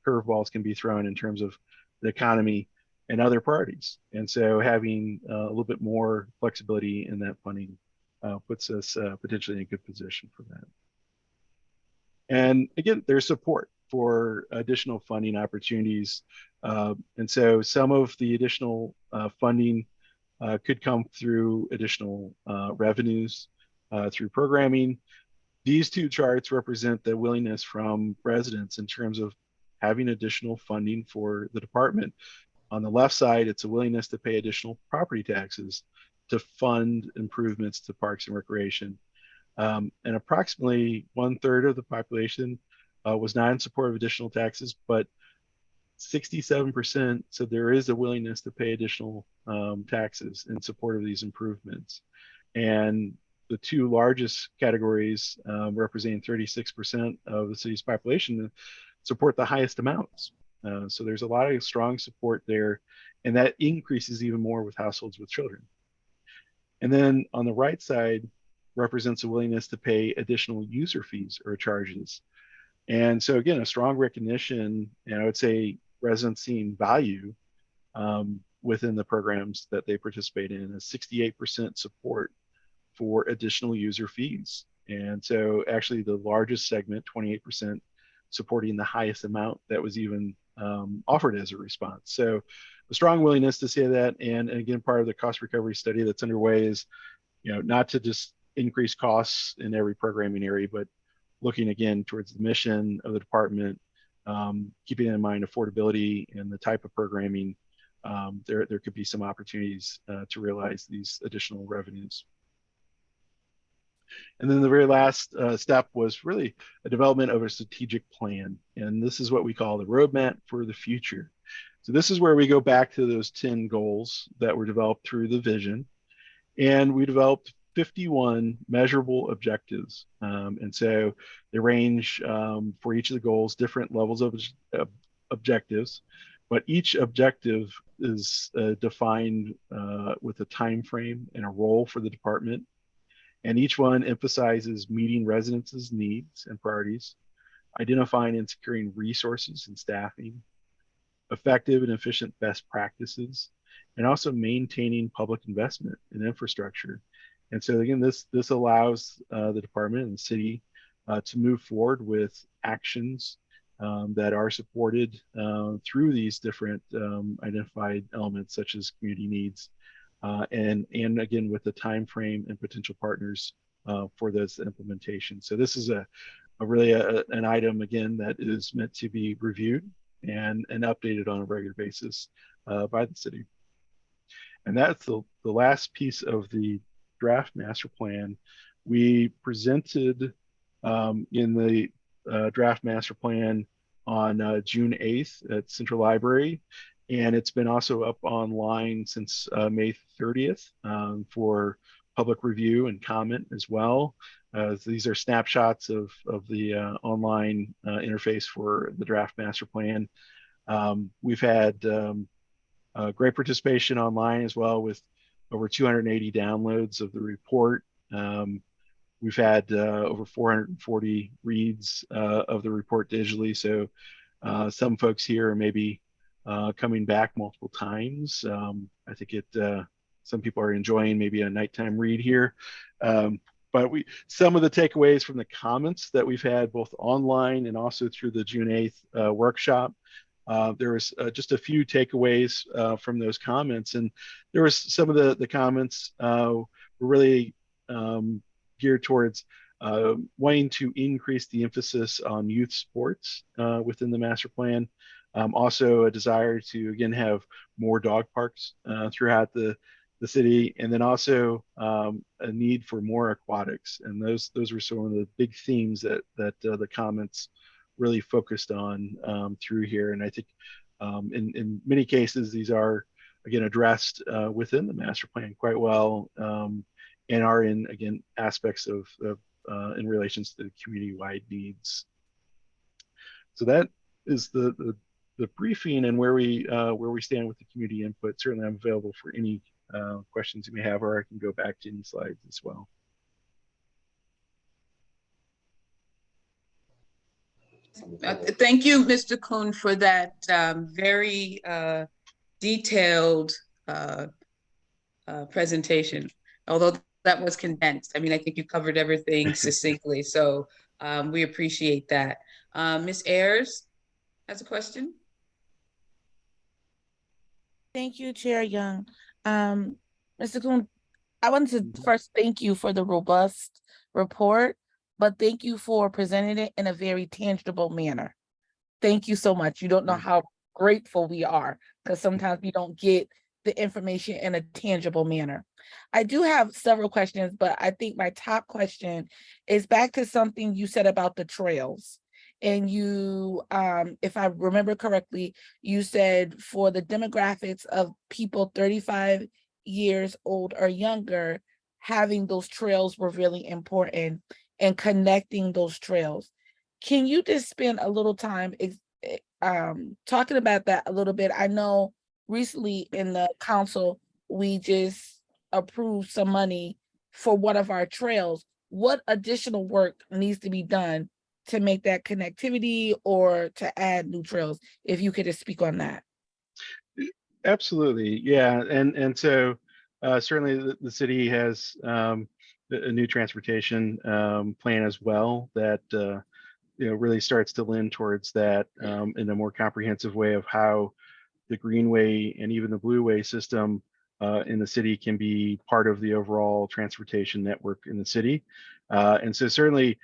curveballs can be thrown in terms of the economy and other priorities. And so having a little bit more flexibility in that funding puts us potentially in a good position for that. And again, there's support for additional funding opportunities. And so some of the additional funding could come through additional revenues through programming. These 2 charts represent the willingness from residents in terms of having additional funding for the department. On the left side, it's a willingness to pay additional property taxes to fund improvements to parks and recreation. And approximately 1/3 of the population was not in support of additional taxes, but 67% said there is a willingness to pay additional taxes in support of these improvements. And the 2 largest categories, representing 36% of the city's population, support the highest amounts. So there's a lot of strong support there, and that increases even more with households with children. And then on the right side represents a willingness to pay additional user fees or charges. And so again, a strong recognition, and I would say residents seeing value within the programs that they participate in, is 68% support for additional user fees. And so actually the largest segment, 28%, supporting the highest amount that was even offered as a response. So a strong willingness to say that. And again, part of the cost recovery study that's underway is, not to just increase costs in every programming area, but looking again towards the mission of the department, keeping in mind affordability and the type of programming. There could be some opportunities to realize these additional revenues. And then the very last step was really a development of a strategic plan. And this is what we call the roadmap for the future. So this is where we go back to those 10 goals that were developed through the vision. And we developed 51 measurable objectives. And so they range for each of the goals, different levels of objectives, but each objective is defined with a time frame and a role for the department. And each one emphasizes meeting residents' needs and priorities, identifying and securing resources and staffing, effective and efficient best practices, and also maintaining public investment in infrastructure. And so again, this allows the department and the city to move forward with actions that are supported through these different identified elements, such as community needs, and again with the time frame and potential partners for this implementation. So this is a really an item again that is meant to be reviewed and updated on a regular basis by the city. And that's the last piece of the draft master plan. We presented in the draft master plan on June 8th at Central Library. And it's been also up online since May 30th for public review and comment as well. These are snapshots of the online interface for the draft master plan. We've had great participation online as well, with over 280 downloads of the report. we've had over 440 reads of the report digitally. So some folks here are maybe coming back multiple times. I think some people are enjoying maybe a nighttime read here. But some of the takeaways from the comments that we've had both online and also through the June 8th workshop, there was just a few takeaways from those comments. And there was some of the comments were really geared towards wanting to increase the emphasis on youth sports within the master plan. Also a desire to, again, have more dog parks throughout the city, and then also a need for more aquatics. And those were some of the big themes that the comments really focused on through here. And I think in many cases, these are, again, addressed within the master plan quite well, and are in, again, aspects of in relations to the community-wide needs. So that is the briefing and where we stand with the community input. Certainly, I'm available for any questions you may have, or I can go back to any slides as well. Thank you, Mr. Kuhn, for that very detailed presentation. Although that was condensed, I mean, I think you covered everything succinctly. So we appreciate that. Ms. Ayers has a question. Thank you, Chair Young. Mr. Kuhn, I wanted to first thank you for the robust report, but thank you for presenting it in a very tangible manner. Thank you so much. You don't know how grateful we are, because sometimes we don't get the information in a tangible manner. I do have several questions, but I think my top question is back to something you said about the trails. And you, if I remember correctly, you said for the demographics of people 35 years old or younger, having those trails were really important and connecting those trails. Can you just spend a little time talking about that a little bit? I know recently in the council, we just approved some money for one of our trails. What additional work needs to be done to make that connectivity or to add new trails? If you could just speak on that. Absolutely, yeah, and so certainly the city has a new transportation plan as well that really starts to lean towards that in a more comprehensive way of how the Greenway and even the Blueway system in the city can be part of the overall transportation network in the city. And so certainly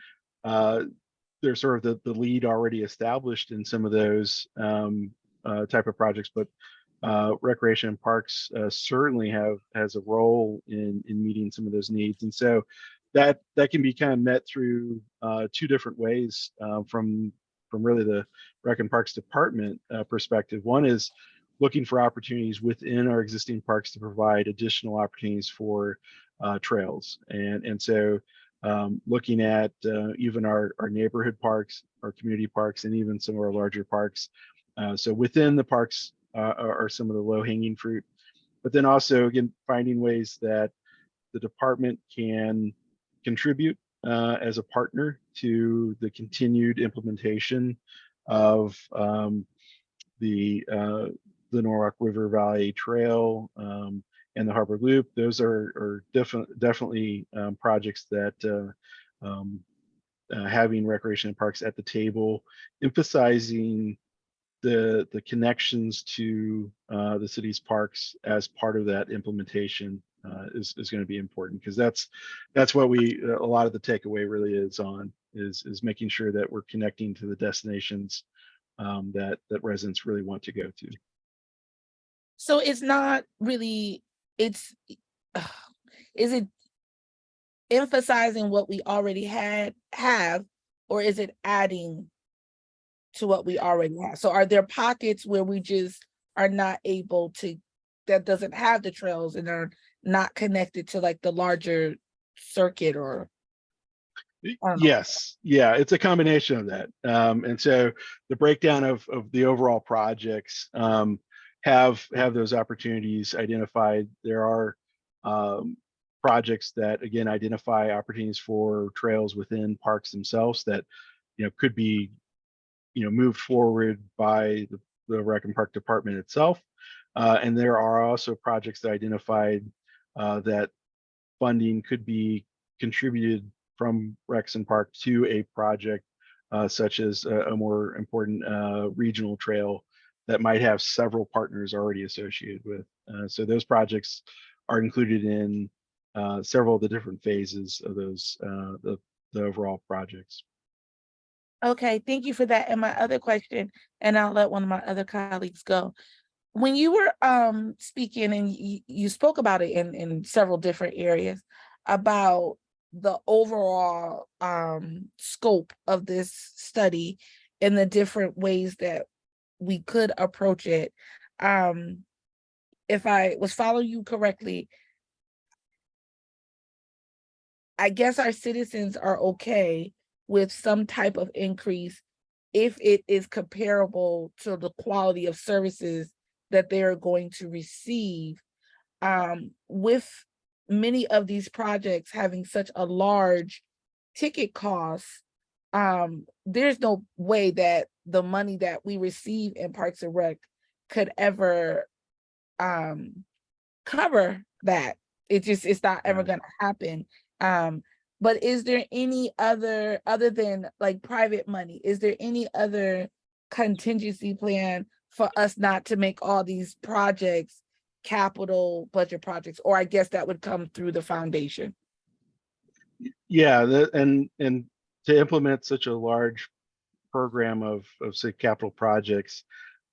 there's sort of the lead already established in some of those type of projects, but Recreation and Parks certainly has a role in meeting some of those needs. And so that can be kind of met through two different ways from really the Rec and Parks Department perspective. One is looking for opportunities within our existing parks to provide additional opportunities for trails. And so looking at even our neighborhood parks, our community parks, and even some of our larger parks. So within the parks are some of the low-hanging fruit, but then also, again, finding ways that the department can contribute as a partner to the continued implementation of the Norwalk River Valley Trail and the Harbor Loop. Those are definitely projects that having Recreation and Parks at the table, emphasizing the connections to the city's parks as part of that implementation is going to be important, because that's what a lot of the takeaway really is making sure that we're connecting to the destinations that residents really want to go to. So it's not really, is it emphasizing what we already have, or is it adding to what we already have? So are there pockets where we just are not able to, that doesn't have the trails and are not connected to like the larger circuit? Or yes, yeah, it's a combination of that. And so the breakdown of the overall projects have those opportunities identified. There are projects that, again, identify opportunities for trails within parks themselves that, could be, moved forward by the Rec and Park Department itself. And there are also projects that identified that funding could be contributed from Recs and Park to a project such as a more important regional trail that might have several partners already associated with. So those projects are included in several of the different phases of those the overall projects. Okay, thank you for that. And my other question, and I'll let one of my other colleagues go. When you were speaking, and you spoke about it in several different areas about the overall scope of this study and the different ways that we could approach it. If I was following you correctly, I guess our citizens are okay with some type of increase if it is comparable to the quality of services that they're going to receive. With many of these projects having such a large ticket cost, there's no way that the money that we receive in Parks and Rec could ever cover that. It's not ever going to happen. But is there any other than like private money, is there any other contingency plan for us not to make all these projects capital budget projects? Or I guess that would come through the foundation. Yeah, and to implement such a large program of say capital projects,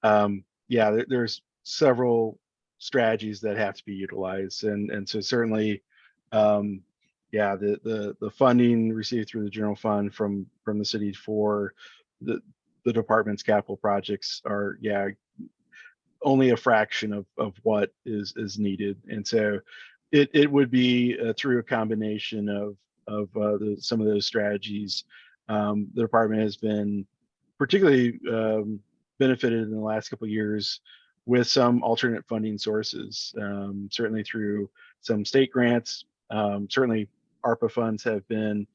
there's several strategies that have to be utilized, and so certainly, the funding received through the general fund from the city for the department's capital projects are only a fraction of what is needed, and so it would be through a combination of some of those strategies. The department has been particularly benefited in the last couple of years with some alternate funding sources, certainly through some state grants. Certainly ARPA funds have been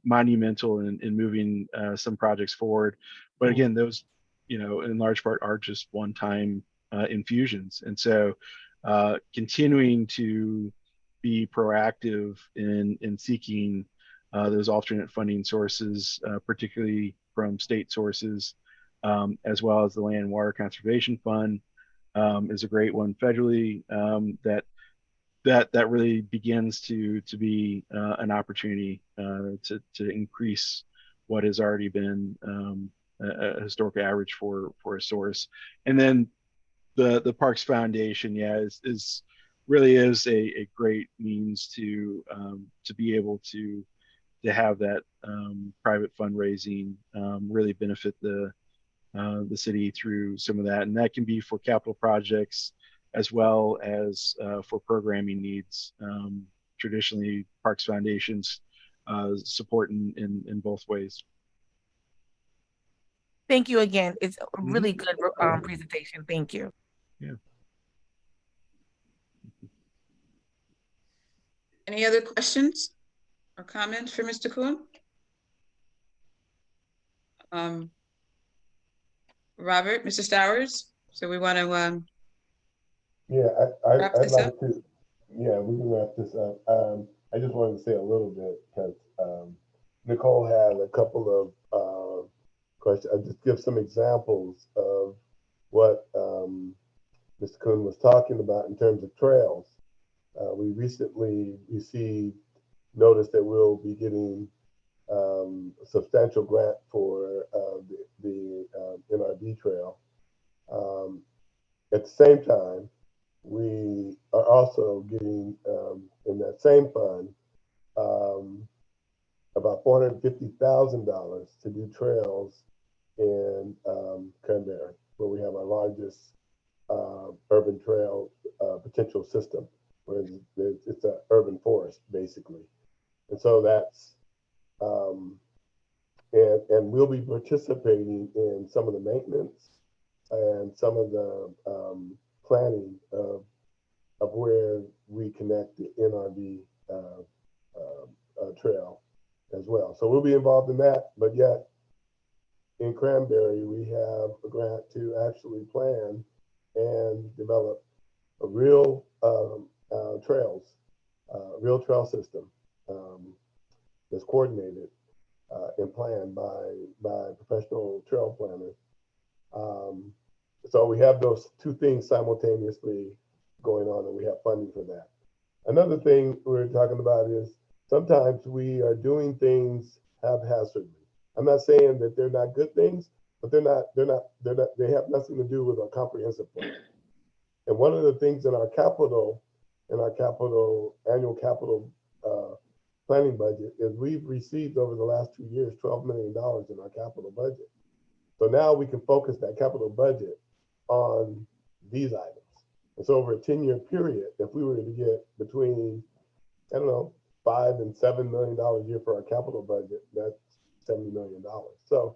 monumental in moving some projects forward. But again, those, in large part are just one-time infusions. And so continuing to be proactive in seeking those alternate funding sources, particularly from state sources, as well as the Land and Water Conservation Fund, is a great one federally, that really begins to be an opportunity to increase what has already been a historic average for a source. And then the Parks Foundation, is really a great means to be able to have that private fundraising really benefit the city through some of that, and that can be for capital projects as well as for programming needs. Traditionally, Parks Foundations support in both ways. Thank you again. It's a really good presentation. Thank you. Yeah. Any other questions or comments for Mr. Kuhn? Robert, Mr. Stowers, so we want to wrap I'd this like up? to, we can wrap this up. I just wanted to say a little bit because Nicole had a couple of questions. I'll just give some examples of what Mr. Kuhn was talking about in terms of trails. We recently received notice that we'll be getting a substantial grant for the NRB trail. At the same time, we are also getting in that same fund about $450,000 to do trails in Cranberry, where we have our largest urban trail potential system, where it's an urban forest basically. And so that's and we'll be participating in some of the maintenance and some of the planning of of where we connect the NRV trail as well. So we'll be involved in that, but yet in Cranberry, we have a grant to actually plan and develop a real real trail system that's coordinated and planned by professional trail planners. So we have those two things simultaneously going on, and we have funding for that. Another thing we're talking about is sometimes we are doing things haphazardly. I'm not saying that they're not good things, but they have nothing to do with a comprehensive plan. And one of the things in our annual capital planning budget is we've received over the last 2 years, $12 million in our capital budget. So now we can focus that capital budget on these items. And so over a 10-year period, if we were to get between, I don't know, $5 and $7 million a year for our capital budget, that's $70 million. So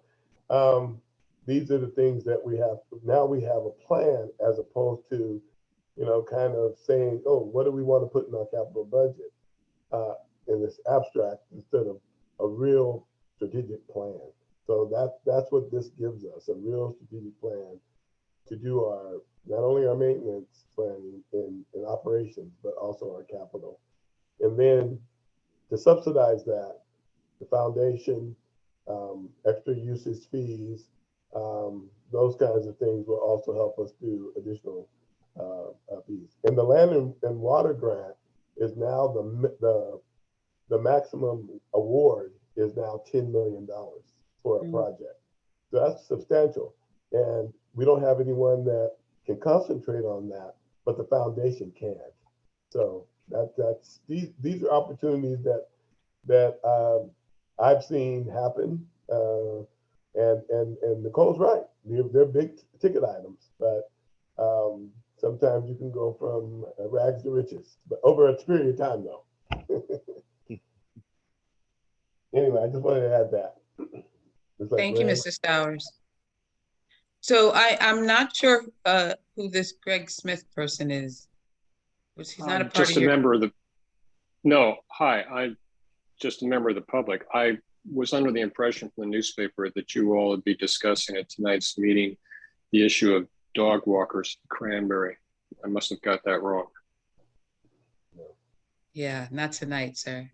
these are the things that we have. Now we have a plan as opposed to, kind of saying, oh, what do we want to put in our capital budget in this abstract instead of a real strategic plan. So that's what this gives us, a real strategic plan to do not only our maintenance planning in operations, but also our capital. And then to subsidize that, the foundation, extra usage fees, those kinds of things will also help us do additional fees. And the land and water grant is now the maximum award is now $10 million for a project. So that's substantial. And we don't have anyone that can concentrate on that, but the foundation can. So these are opportunities that I've seen happen. And Nicole's right. They're big ticket items, but sometimes you can go from rags to riches, but over a period of time though. Anyway, I just wanted to add that. Thank you, Mr. Stowers. So I'm not sure who this Greg Smith person is. He's not a part just of a member of the. No, hi. I'm just a member of the public. I was under the impression from the newspaper that you all would be discussing at tonight's meeting the issue of dog walkers in Cranberry. I must have got that wrong. Yeah, not tonight, sir.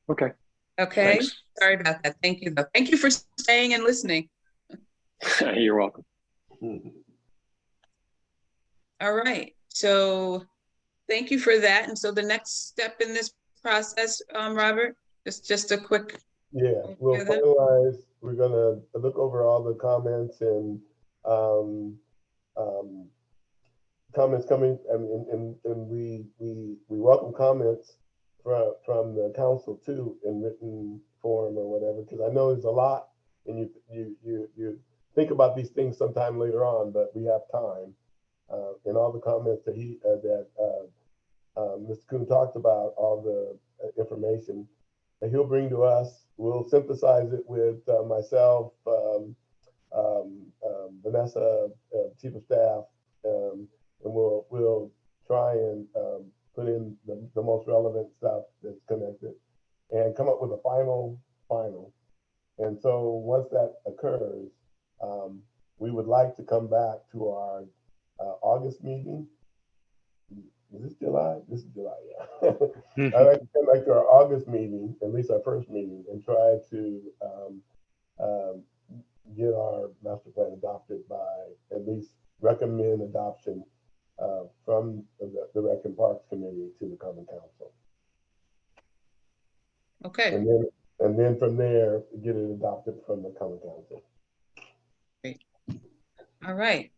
Okay. Okay. Thanks. Sorry about that. Thank you, though. Thank you for staying and listening. You're welcome. All right. So thank you for that. And so the next step in this process, Robert, just a quick. Yeah, we'll finalize. We're gonna look over all the comments and comments coming, and we welcome comments from the council too in written form or whatever, because I know there's a lot, and you think about these things sometime later on, but we have time. And all the comments that Mr. Kuhn talked about, all the information that he'll bring to us, we'll synthesize it with myself, Vanessa, Chief of Staff, and we'll try and put in the most relevant stuff that's connected and come up with a final. And so once that occurs, we would like to come back to our August meeting. Is this July? This is July, yeah. I'd like to come back to our August meeting, at least our first meeting, and try to get our master plan adopted by, at least recommend adoption from the Rec and Parks Committee to the Common Council. Okay. And then from there, get it adopted from the Common Council. Great. All right.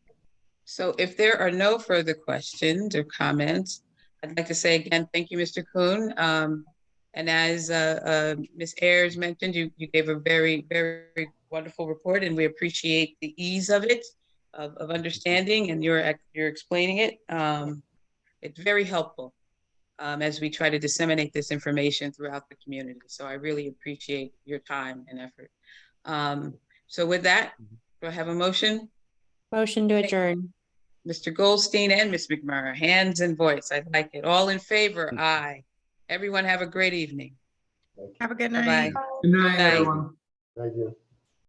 So if there are no further questions or comments, I'd like to say again, thank you, Mr. Kuhn. And as Ms. Ayers mentioned, you gave a very, very wonderful report, and we appreciate the ease of it, of understanding, and you're explaining it. It's very helpful as we try to disseminate this information throughout the community. So I really appreciate your time and effort. So with that, do I have a motion? Motion to adjourn. Mr. Goldstein and Ms. McMurray, hands and voice. I like it. All in favor? Aye. Everyone have a great evening. Have a good Bye-bye. night. Good night, Night. everyone. Thank you.